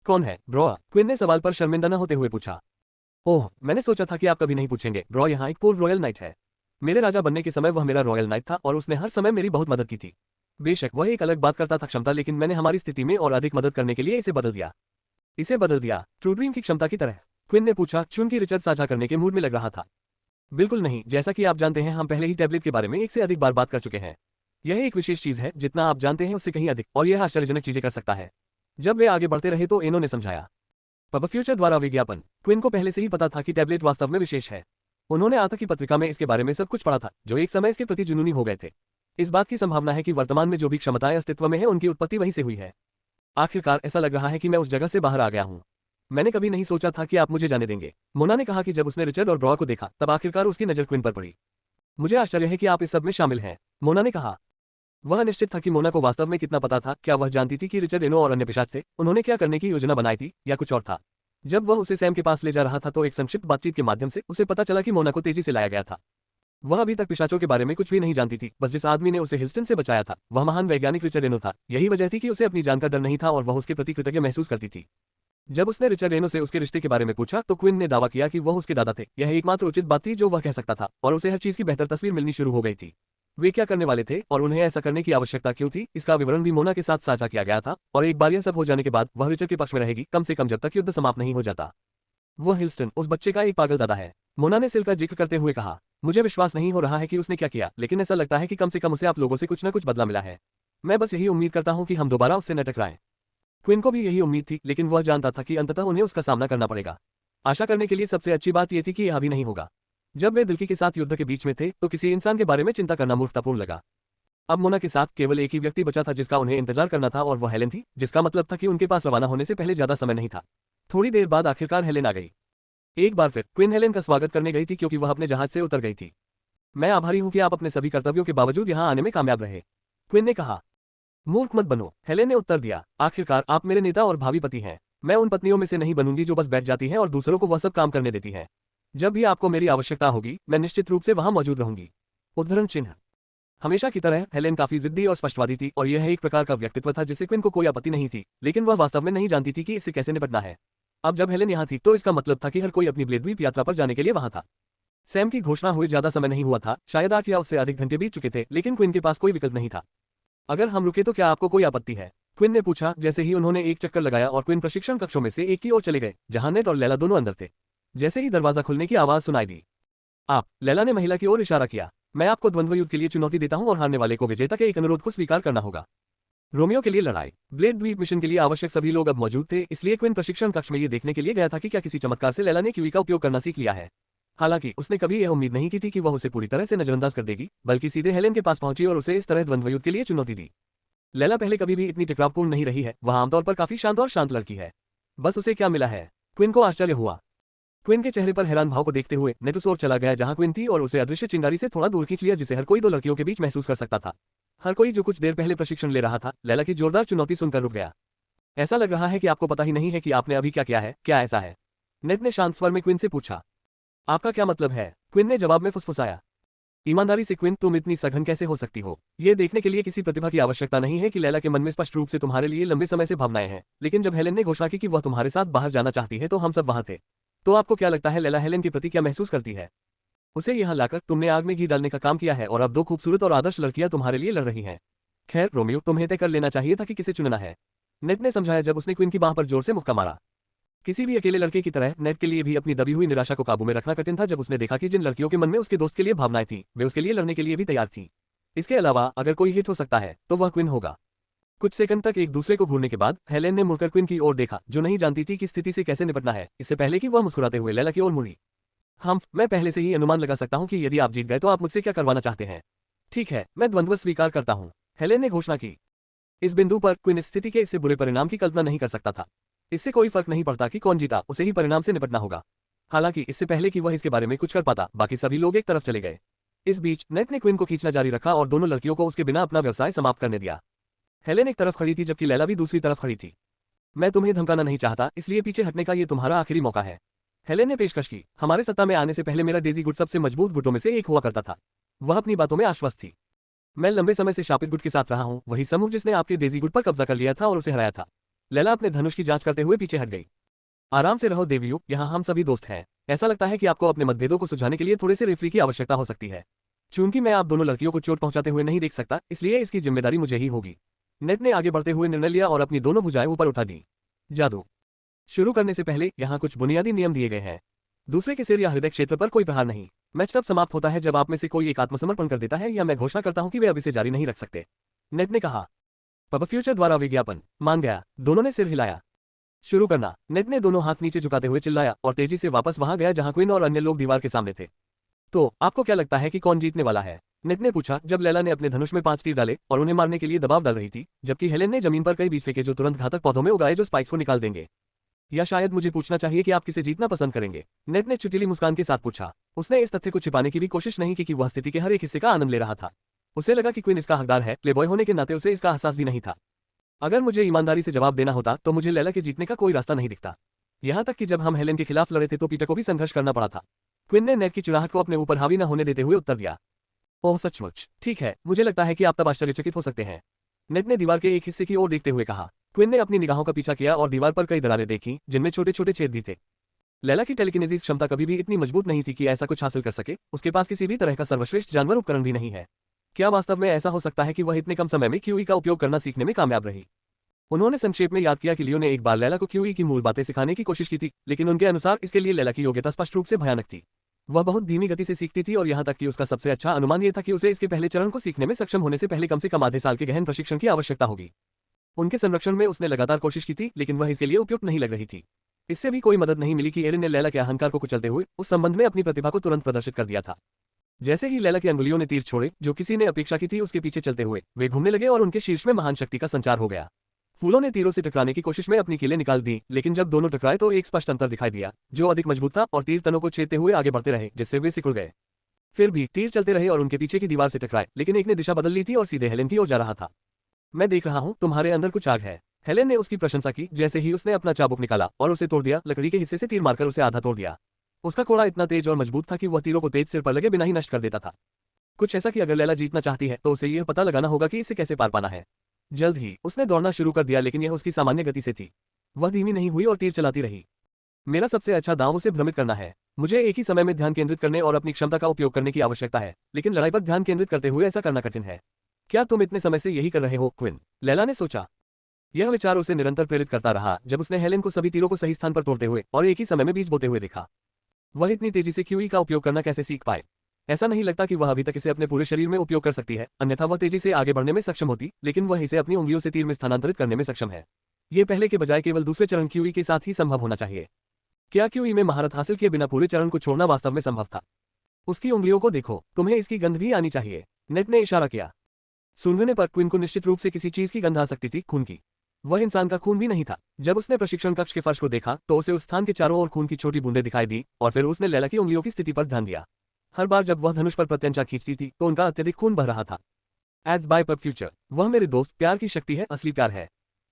कौन है ब्रॉ? क्विन ने सवाल पर शर्मिंदा न होते हुए पूछा। ओह, मैंने सोचा था कि आप कभी नहीं पूछेंगे। ब्रॉ यहाँ एक पूर्व रॉयल नाइट है। मेरे राजा बनने के समय वह मेरा रॉयल नाइट था और उसने हर समय मेरी बहुत मदद की थी। बेशक वह एक अलग बात करता था क्षमता, लेकिन मैंने हमारी स्थिति में और अधिक मदद करने के लिए इसे बदल दिया। इसे बदल दिया ट्रू ड्रीम की क्षमता की तरह? क्विन ने पूछा, चूंकि रिचर्ड साझा करने के मूड में लग रहा था। बिल्कुल नहीं, जैसा कि आप जानते हैं हम पहले ही टैबलेट के बारे में एक से अधिक बार बात कर चुके हैं। यह एक विशेष चीज है, जितना आप जानते हैं उससे कहीं अधिक, और यह आश्चर्यजनक चीजें कर सकता है। जब वे आगे बढ़ते रहे तो एनो ने समझाया। पब फ्यूचर द्वारा विज्ञापन। क्विन को पहले से ही पता था कि टैबलेट वास्तव में विशेष है। उन्होंने आज तक की पत्रिका में इसके बारे में सब कुछ पढ़ा था, जो एक समय इसके प्रति जुनूनी हो गए थे। इस बात की संभावना है कि वर्तमान में जो भी क्षमताएं अस्तित्व में हैं उनकी उत्पत्ति वहीं से हुई है। आखिरकार ऐसा लग रहा है कि मैं उस जगह से बाहर आ गया हूं। मैंने कभी नहीं सोचा था कि आप मुझे जाने देंगे। मोना ने कहा कि जब उसने रिचर्ड और ब्रॉ को देखा तब आखिरकार उसकी नजर क्विन पर पड़ी। मुझे आश्चर्य है कि आप इस सब में शामिल हैं, मोना ने कहा। वह अनिश्चित था कि मोना को वास्तव में कितना पता था। क्या वह जानती थी कि रिचर्ड एनो और अन्य पिशाच थे? उन्होंने क्या करने की योजना बनाई थी या कुछ और था? जब वह उसे सैम के पास ले जा रहा था तो एक संक्षिप्त बातचीत के माध्यम से उसे पता चला कि मोना को तेजी से लाया गया था। वह अभी तक पिशाचों के बारे में कुछ भी नहीं जानती थी। बस जिस आदमी ने उसे हिल्स्टन से बचाया था वह महान वैज्ञानिक रिचर्ड एनो था। यही वजह थी कि उसे अपनी जान का डर नहीं था और वह उसके प्रति कृतज्ञ महसूस करती थी। जब उसने रिचर्ड एनो से उसके रिश्ते के बारे में पूछा तो क्विन ने दावा किया कि वह उसके दादा थे। यह एकमात्र उचित बात थी जो वह कह सकता था और उसे हर चीज की बेहतर तस्वीर मिलनी शुरू हो गई थी। वे क्या करने वाले थे और उन्हें ऐसा करने की आवश्यकता क्यों थी, इसका विवरण भी मोना के साथ साझा किया गया था। और एक बार यह सब हो जाने के बाद वह रिचर्ड के पक्ष में रहेगी, कम से कम जब तक युद्ध समाप्त नहीं हो जाता। वह हिल्स्टन उस बच्चे का एक पागल दादा है, मोना ने सिल का जिक्र करते हुए कहा। मुझे विश्वास नहीं हो रहा है कि उसने क्या किया, लेकिन ऐसा लगता है कि कम से कम उसे आप लोगों से कुछ न कुछ बदला मिला है। मैं बस यही उम्मीद करता हूं कि हम दोबारा उससे न टकराएं। क्विन को भी यही उम्मीद थी, लेकिन वह जानता था कि अंततः उन्हें उसका सामना करना पड़ेगा। आशा करने के लिए सबसे अच्छी बात यह थी कि यह अभी नहीं होगा। जब वे दिल्की के साथ युद्ध के बीच में थे तो किसी इंसान के बारे में चिंता करना मूर्खतापूर्ण लगा। अब मोना के साथ केवल एक ही व्यक्ति बचा था जिसका उन्हें इंतजार करना था और वह हेलेन थी, जिसका मतलब था कि उनके पास रवाना होने से पहले ज्यादा समय नहीं था। थोड़ी देर बाद आखिरकार हेलेन आ गई। एक बार फिर क्विन हेलेन का स्वागत करने गई थी क्योंकि वह अपने जहाज से उतर गई थी। मैं आभारी हूं कि आप अपने सभी कर्तव्यों के बावजूद यहां आने में कामयाब रहे, क्विन ने कहा। मूर्ख मत बनो, हेलेन ने उत्तर दिया। आखिरकार आप मेरे नेता और भावी पति हैं। मैं उन पत्नियों में से नहीं बनूंगी जो बस बैठ जाती हैं और दूसरों को वह सब काम करने देती हैं। जब भी आपको मेरी आवश्यकता होगी मैं निश्चित रूप से वहां मौजूद रहूंगी। उद्धरण चिन्ह। हमेशा की तरह हेलेन काफी जिद्दी और स्पष्टवादी थी और यह एक प्रकार का व्यक्तित्व था जिससे क्विन को कोई आपत्ति नहीं थी, लेकिन वह वास्तव में नहीं जानती थी कि इससे कैसे निपटना है। अब जब हेलेन यहाँ थी तो इसका मतलब था कि हर कोई अपनी ब्लेड द्वीप यात्रा पर जाने के लिए वहां था। सैम की घोषणा हुए ज्यादा समय नहीं हुआ था, शायद 8 या उससे अधिक घंटे बीत चुके थे, लेकिन क्विन के पास कोई विकल्प नहीं था। अगर हम रुके तो क्या आपको कोई आपत्ति है, क्विन ने पूछा जैसे ही उन्होंने एक चक्कर लगाया और क्विन प्रशिक्षण कक्षों में से एक की ओर चले गए जहां नेट और लैला दोनों अंदर थे। जैसे ही दरवाजा खुलने की आवाज सुनाई दी, आप, लैला ने महिला की ओर इशारा किया। मैं आपको द्वंद्व युद्ध के लिए चुनौती देता हूं और हारने वाले को विजेता के एक अनुरोध को स्वीकार करना होगा। रोमियो के लिए लड़ाई। ब्लेड द्वीप मिशन के लिए आवश्यक सभी लोग अब मौजूद थे, इसलिए क्विन प्रशिक्षण कक्ष में ये देखने के लिए गया था कि क्या किसी चमत्कार से लैला ने क्यूई का उपयोग करना सीख लिया है। हालांकि उसने कभी यह उम्मीद नहीं की थी कि वह उसे पूरी तरह से नजरअंदाज कर देगी, बल्कि सीधे हेलेन के पास पहुंची और उसे इस तरह द्वंद्व युद्ध के लिए चुनौती दी। लैला पहले कभी भी इतनी टकरावपूर्ण नहीं रही है, वह आमतौर पर काफी शांत और शांत लड़की है। बस उसे क्या मिला है, क्विन को आश्चर्य हुआ। क्विन के चेहरे पर हैरान भाव को देखते हुए नेट उस ओर चला गया जहां क्विन थी और उसे अदृश्य चिंगारी से थोड़ा दूर खींच लिया जिसे हर कोई दो लड़कियों के बीच महसूस कर सकता था। हर कोई जो कुछ देर पहले प्रशिक्षण ले रहा था लैला की जोरदार चुनौती सुनकर रुक गया। ऐसा लग रहा है कि आपको पता ही नहीं है कि आपने अभी क्या किया है, क्या ऐसा है? नेट ने शांत स्वर में क्विन से पूछा। आपका क्या मतलब है? क्विन ने जवाब में फुसफुसाया। ईमानदारी से क्विन, तुम इतनी सघन कैसे हो सकती हो? ये देखने के लिए किसी प्रतिभा की आवश्यकता नहीं है कि लैला के मन में स्पष्ट रूप से तुम्हारे लिए लंबे समय से भावनाएं हैं, लेकिन जब हेलेन ने घोषणा की कि वह तुम्हारे साथ बाहर जाना चाहती है तो हम सब वहां थे। तो आपको क्या लगता है लैला हेलेन के प्रति क्या महसूस करती है? उसे यहाँ लाकर तुमने आग में घी डालने का काम किया है और अब दो खूबसूरत और आदर्श लड़कियां तुम्हारे लिए लड़ रही हैं। खैर रोमियो, तुम्हें तय कर लेना चाहिए था कि किसे चुनना है, नेट ने समझाया जब उसने क्विन की बाह पर जोर से मुक्का मारा। किसी भी अकेले लड़के की तरह नेट के लिए भी अपनी दबी हुई निराशा को काबू में रखना कठिन था जब उसने देखा कि जिन लड़कियों के मन में उसके दोस्त के लिए भावनाएं थीं, वे उसके लिए लड़ने के लिए भी तैयार थीं। इसके अलावा अगर कोई हिट हो सकता है तो वह क्विन होगा। कुछ सेकंड तक एक दूसरे को घूरने के बाद हेलेन ने मुड़कर क्विन की ओर देखा, जो नहीं जानती थी कि स्थिति से कैसे निपटना है, इससे पहले कि वह मुस्कुराते हुए लैला की ओर मुड़ी। मैं पहले से ही अनुमान लगा सकता हूं कि यदि आप जीत गए तो आप मुझसे क्या करवाना चाहते हैं। ठीक है, मैं द्वंद्व स्वीकार करता हूं, हेलेन ने घोषणा की। इस बिंदु पर क्विन स्थिति के इससे बुरे परिणाम की कल्पना नहीं कर सकता था। इससे कोई फर्क नहीं पड़ता कि कौन जीता, उसे ही परिणाम से निपटना होगा। हालांकि इससे पहले कि वह इसके बारे में कुछ कर पाता, बाकी सभी लोग एक तरफ चले गए। इस बीच नेट ने क्विन को खींचना जारी रखा और दोनों लड़कियों को उसके बिना अपना व्यवसाय समाप्त करने दिया। हेलेन एक तरफ खड़ी थी जबकि लैला भी दूसरी तरफ खड़ी थी। मैं तुम्हें धमकाना नहीं चाहता, इसलिए पीछे हटने का ये तुम्हारा आखिरी मौका है, हेलेन ने पेशकश की। हमारे सत्ता में आने से पहले मेरा डेजी गुट सबसे मजबूत गुटों में से एक हुआ करता था। वह अपनी बातों में आश्वस्त थी। मैं लंबे समय से शापित गुट के साथ रहा हूं, वही समूह जिसने आपके डेजी गुट पर कब्जा कर लिया था और उसे हराया था। लैला अपने धनुष की जांच करते हुए पीछे हट गई। आराम से रहो देवियों, यहाँ हम सभी दोस्त हैं। ऐसा लगता है कि आपको अपने मतभेदों को सुलझाने के लिए थोड़े से रेफरी की आवश्यकता हो सकती है। चूंकि मैं आप दोनों लड़कियों को चोट पहुंचाते हुए नहीं देख सकता, इसलिए इसकी जिम्मेदारी मुझे ही होगी। नेट ने आगे बढ़ते हुए निर्णय लिया और अपनी दोनों भुजाएं ऊपर उठा दी। जादू शुरू करने से पहले यहाँ कुछ बुनियादी नियम दिए गए हैं। दूसरे के सिर या हृदय क्षेत्र पर कोई प्रहार नहीं। मैच तब समाप्त होता है जब आप में से कोई एक आत्मसमर्पण कर देता है या मैं घोषणा करता हूं कि वे अब इसे जारी नहीं रख सकते, नेट ने कहा। पब फ्यूचर द्वारा विज्ञापन मान गया। दोनों ने सिर हिलाया। शुरू करना, नेट ने दोनों हाथ नीचे झुकाते हुए चिल्लाया और तेजी से वापस वहां गया जहां क्वीन और अन्य लोग दीवार के सामने थे। तो आपको क्या लगता है कि कौन जीतने वाला है, नेट ने पूछा जब लैला ने अपने धनुष में 5 तीर डाले और उन्हें मारने के लिए दबाव डाल रही थी, जबकि हेलेन ने जमीन पर कई बीज फेंके जो तुरंत घातक पौधों में उगाए जो स्पाइक्स को निकाल देंगे। या शायद मुझे पूछना चाहिए कि आप किसे जीतना पसंद करेंगे? नेट ने चुटीली मुस्कान के साथ पूछा। उसने इस तथ्य को छिपाने की भी कोशिश नहीं की कि वह स्थिति के हर एक हिस्से का आनंद ले रहा था। उसे लगा कि क्वीन इसका हकदार है, प्लेबॉय होने के नाते उसे इसका एहसास भी नहीं था। अगर मुझे ईमानदारी से जवाब देना होता तो मुझे लैला के जीतने का कोई रास्ता नहीं दिखता। यहाँ तक कि जब हम हेलेन के खिलाफ लड़े थे तो पीटर को भी संघर्ष करना पड़ा था। क्वीन ने नेट की चिड़ाहट को अपने ऊपर हावी न होने देते हुए उत्तर दिया। ओह सचमुच, ठीक है, मुझे लगता है कि आप तब आश्चर्यचकित हो सकते हैं। नेट ने दीवार के एक हिस्से की ओर देखते हुए कहा। क्वीन ने अपनी निगाहों का पीछा किया और दीवार पर कई दरारें देखीं, जिनमें छोटे छोटे छेद भी थे। लैला की टेलीकिनेसिस क्षमता कभी भी इतनी मजबूत नहीं थी कि ऐसा कुछ हासिल कर सके। उसके पास किसी भी तरह का सर्वश्रेष्ठ जानवर उपकरण भी नहीं है। क्या वास्तव में ऐसा हो सकता है कि वह इतने कम समय में क्यूई का उपयोग करना सीखने में कामयाब रही? उन्होंने संक्षेप में याद किया कि लियो ने एक बार लैला को क्यूई की मूल बातें सिखाने की कोशिश की थी, लेकिन उनके अनुसार इसके लिए लैला की योग्यता स्पष्ट रूप से भयानक थी। वह बहुत धीमी गति से सीखती थी और यहाँ तक कि उसका सबसे अच्छा अनुमान यह था कि उसे इसके पहले चरण को सीखने में सक्षम होने से पहले कम से कम आधे साल के गहन प्रशिक्षण की आवश्यकता होगी। उनके संरक्षण में उसने लगातार कोशिश की थी, लेकिन वह इसके लिए उपयुक्त नहीं लग रही थी। इससे भी कोई मदद नहीं मिली कि एरिन ने लैला के अहंकार को कुचलते हुए उस संबंध में अपनी प्रतिभा को तुरंत प्रदर्शित कर दिया था। जैसे ही लैला की अंगुलियों ने तीर छोड़े जो किसी ने अपेक्षा की थी, उसके पीछे चलते हुए वे घूमने लगे और उनके शीर्ष में महान शक्ति का संचार हो गया। फूलों ने तीरों से टकराने की कोशिश में अपनी कीलें निकाल दी, लेकिन जब दोनों टकराए तो एक स्पष्ट अंतर दिखाई दिया, जो अधिक मजबूत था, और तीर तनों को छेदते हुए आगे बढ़ते रहे, जिससे वे सिकुड़ गए। फिर भी तीर चलते रहे और उनके पीछे की दीवार से टकराए, लेकिन एक ने दिशा बदल ली थी और सीधे हेलेन की ओर जा रहा था। मैं देख रहा हूँ, तुम्हारे अंदर कुछ आग है। हेलेन ने उसकी प्रशंसा की जैसे ही उसने अपना चाबुक निकाला और उसे तोड़ दिया। लकड़ी के हिस्से से तीर मारकर उसे आधा तोड़ दिया। उसका कोड़ा इतना तेज और मजबूत था कि वह तीरों को तेज सिर पर लगे बिना ही नष्ट कर देता था। कुछ ऐसा कि अगर लैला जीतना चाहती है तो उसे यह पता लगाना होगा कि इसे कैसे पार पाना है। जल्द ही उसने दौड़ना शुरू कर दिया, लेकिन यह उसकी सामान्य गति से थी। वह धीमी नहीं हुई और तीर चलाती रही। मेरा सबसे अच्छा दांव उसे भ्रमित करना है। मुझे एक ही समय में ध्यान केंद्रित करने और अपनी क्षमता का उपयोग करने की आवश्यकता है, लेकिन लड़ाई पर ध्यान केंद्रित करते हुए ऐसा करना कठिन है। क्या तुम इतने समय से यही कर रहे हो, क्विन? लैला ने सोचा। यह विचार उसे निरंतर प्रेरित करता रहा जब उसने हेलेन को सभी तीरों को सही स्थान पर तोड़ते हुए और एक ही समय में बीज बोते हुए देखा। वह इतनी तेजी से क्यूई का उपयोग करना कैसे सीख पाए? ऐसा नहीं लगता कि वह अभी तक इसे अपने पूरे शरीर में उपयोग कर सकती है, अन्यथा वह तेजी से आगे बढ़ने में सक्षम होती, लेकिन वह इसे अपनी उंगलियों से तीर में स्थानांतरित करने में सक्षम है। ये पहले के बजाय केवल दूसरे चरण क्यूई के साथ ही संभव होना चाहिए। क्या क्यूई में महारत हासिल किए बिना पूरे चरण को छोड़ना वास्तव में संभव था? उसकी उंगलियों को देखो, तुम्हें इसकी गंध भी आनी चाहिए। नेट ने इशारा किया। सूंघने पर क्वीन को निश्चित रूप से किसी चीज की गंध आ सकती थी, खून की। वह इंसान का खून भी नहीं था। जब उसने प्रशिक्षण कक्ष के फर्श को देखा तो उसे उस स्थान के चारों ओर खून की छोटी बूंदें दिखाई दी, और फिर उसने लैला की उंगलियों की स्थिति पर ध्यान दिया। हर बार जब वह धनुष पर प्रत्यंचा खींचती थी तो उनका अत्यधिक खून बह रहा था। एड्स बाय पर फ्यूचर, वह मेरे दोस्त, प्यार की शक्ति है, असली प्यार है।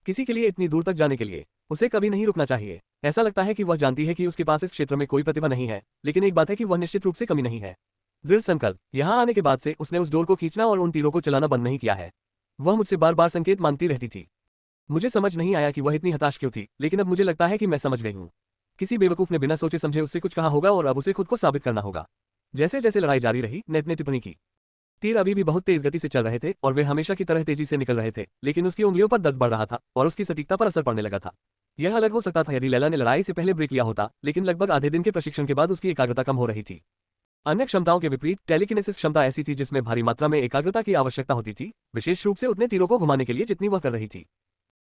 किसी के लिए इतनी दूर तक जाने के लिए उसे कभी नहीं रुकना चाहिए। ऐसा लगता है कि वह जानती है कि उसके पास इस क्षेत्र में कोई प्रतिभा नहीं है, लेकिन एक बात है कि वह निश्चित रूप से कमी नहीं है। दृढ़ संकल्प। यहाँ आने के बाद से उसने उस डोर को खींचना और उन तीरों को चलाना बंद नहीं किया है। वह मुझसे बार बार संकेत मांगती रहती थी। मुझे समझ नहीं आया कि वह इतनी हताश क्यों थी, लेकिन अब मुझे लगता है कि मैं समझ गई हूँ। किसी बेवकूफ ने बिना सोचे समझे उससे कुछ कहा होगा और अब उसे खुद को साबित करना होगा। जैसे जैसे लड़ाई जारी रही, नेट ने टिप्पणी की। तीर अभी भी बहुत तेज गति से चल रहे थे और वे हमेशा की तरह तेजी से निकल रहे थे, लेकिन उसकी उंगलियों पर दर्द बढ़ रहा था और उसकी सटीकता पर असर पड़ने लगा था। यह अलग हो सकता था यदि लैला ने लड़ाई से पहले ब्रेक लिया होता, लेकिन लगभग आधे दिन के प्रशिक्षण के बाद उसकी एकाग्रता कम हो रही थी। अन्य क्षमताओं के विपरीत टेलीकिनेसिस क्षमता ऐसी थी जिसमें भारी मात्रा में एकाग्रता की आवश्यकता होती थी, विशेष रूप से उतने तीरों को घुमाने के लिए जितनी वह कर रही थी।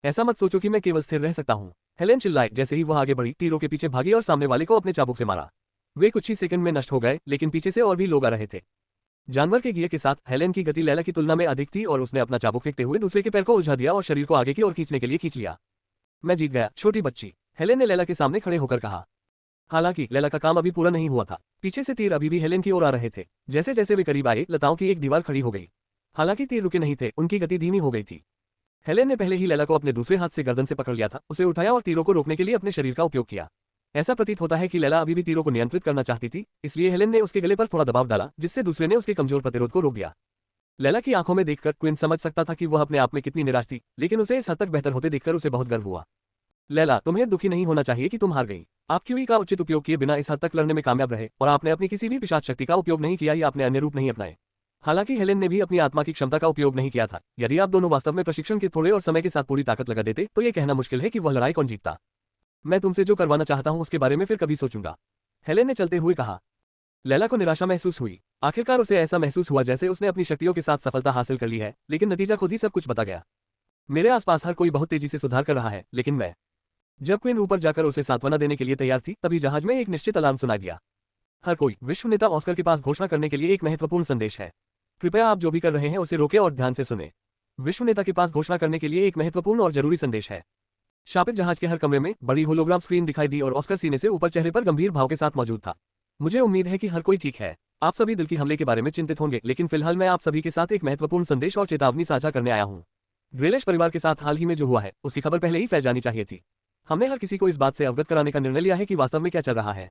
ऐसा मत सोचो कि मैं केवल स्थिर रह सकता हूँ, हेलेन चिल्लाई जैसे ही वह आगे बढ़ी, तीरों के पीछे भागी और सामने वाले को अपने चाबुक से मारा। वे कुछ ही सेकंड में नष्ट हो गए, लेकिन पीछे से और भी लोग आ रहे थे। जानवर के गियर के साथ हेलेन की गति लैला की तुलना में अधिक थी और उसने अपना चाबुक फेंकते हुए दूसरे के पैर को उलझा दिया और शरीर को आगे की ओर खींचने के लिए खींच लिया। मैं जीत गया, छोटी बच्ची, हेलेन ने लैला के सामने खड़े होकर कहा। हालांकि लैला का काम अभी पूरा नहीं हुआ था। पीछे से तीर अभी भी हेलेन की ओर आ रहे थे। जैसे जैसे वे करीब आए, लताओं की एक दीवार खड़ी हो गई। हालांकि तीर रुके नहीं थे, उनकी गति धीमी हो गई थी। हेलेन ने पहले ही लैला को अपने दूसरे हाथ से गर्दन से पकड़ लिया था, उसे उठाया और तीरों को रोकने के लिए अपने शरीर का उपयोग किया। ऐसा प्रतीत होता है कि लैला अभी भी तीरों को नियंत्रित करना चाहती थी, इसलिए हेलेन ने उसके गले पर थोड़ा दबाव डाला, जिससे दूसरे ने उसके कमजोर प्रतिरोध को रोक दिया। लैला की आंखों में देखकर क्वीन समझ सकता था कि वह अपने आप में कितनी निराश थी, लेकिन उसे इस हद तक बेहतर होते देखकर उसे बहुत गर्व हुआ। लैला, तुम्हें दुखी नहीं होना चाहिए कि तुम हार गई। आप क्यूई का उचित उपयोग किए बिना इस हद तक लड़ने में कामयाब रहे, और आपने अपनी किसी भी पिशाच शक्ति का उपयोग नहीं किया या अपने अन्य रूप नहीं अपनाए। हालांकि हेलेन ने भी अपनी आत्मा की क्षमता का उपयोग नहीं किया था। यदि आप दोनों वास्तव में प्रशिक्षण के थोड़े और समय के साथ पूरी ताकत लगा देते तो ये कहना मुश्किल है कि वह लड़ाई कौन जीतता। मैं तुमसे जो करवाना चाहता हूं उसके बारे में फिर कभी सोचूंगा, हेलेन ने चलते हुए कहा। लैला को निराशा महसूस हुई। आखिरकार उसे ऐसा महसूस हुआ जैसे उसने अपनी शक्तियों के साथ सफलता हासिल कर ली है, लेकिन नतीजा खुद ही सब कुछ बता गया। मेरे आसपास हर कोई बहुत तेजी से सुधार कर रहा है, लेकिन मैं। जब क्वीन ऊपर जाकर उसे सांत्वना देने के लिए तैयार थी, तभी जहाज में एक निश्चित अलार्म सुनाई दिया। हर कोई, विश्व नेता ऑस्कर के पास घोषणा करने के लिए एक महत्वपूर्ण संदेश है। कृपया आप जो भी कर रहे हैं उसे रोकें और ध्यान से सुने। विश्व नेता के पास घोषणा करने के लिए एक महत्वपूर्ण और जरूरी संदेश है। शापित जहाज के हर कमरे में बड़ी होलोग्राम स्क्रीन दिखाई दी और ऑस्कर सीने से ऊपर चेहरे पर गंभीर भाव के साथ मौजूद था। मुझे उम्मीद है कि हर कोई ठीक है। आप सभी दिल की हमले के बारे में चिंतित होंगे, लेकिन फिलहाल मैं आप सभी के साथ एक महत्वपूर्ण संदेश और चेतावनी साझा करने आया हूँ। ग्रेलिश परिवार के साथ हाल ही में जो हुआ है, उसकी खबर पहले ही फैल जानी चाहिए थी। हमने हर किसी को इस बात से अवगत कराने का निर्णय लिया है कि वास्तव में क्या चल रहा है।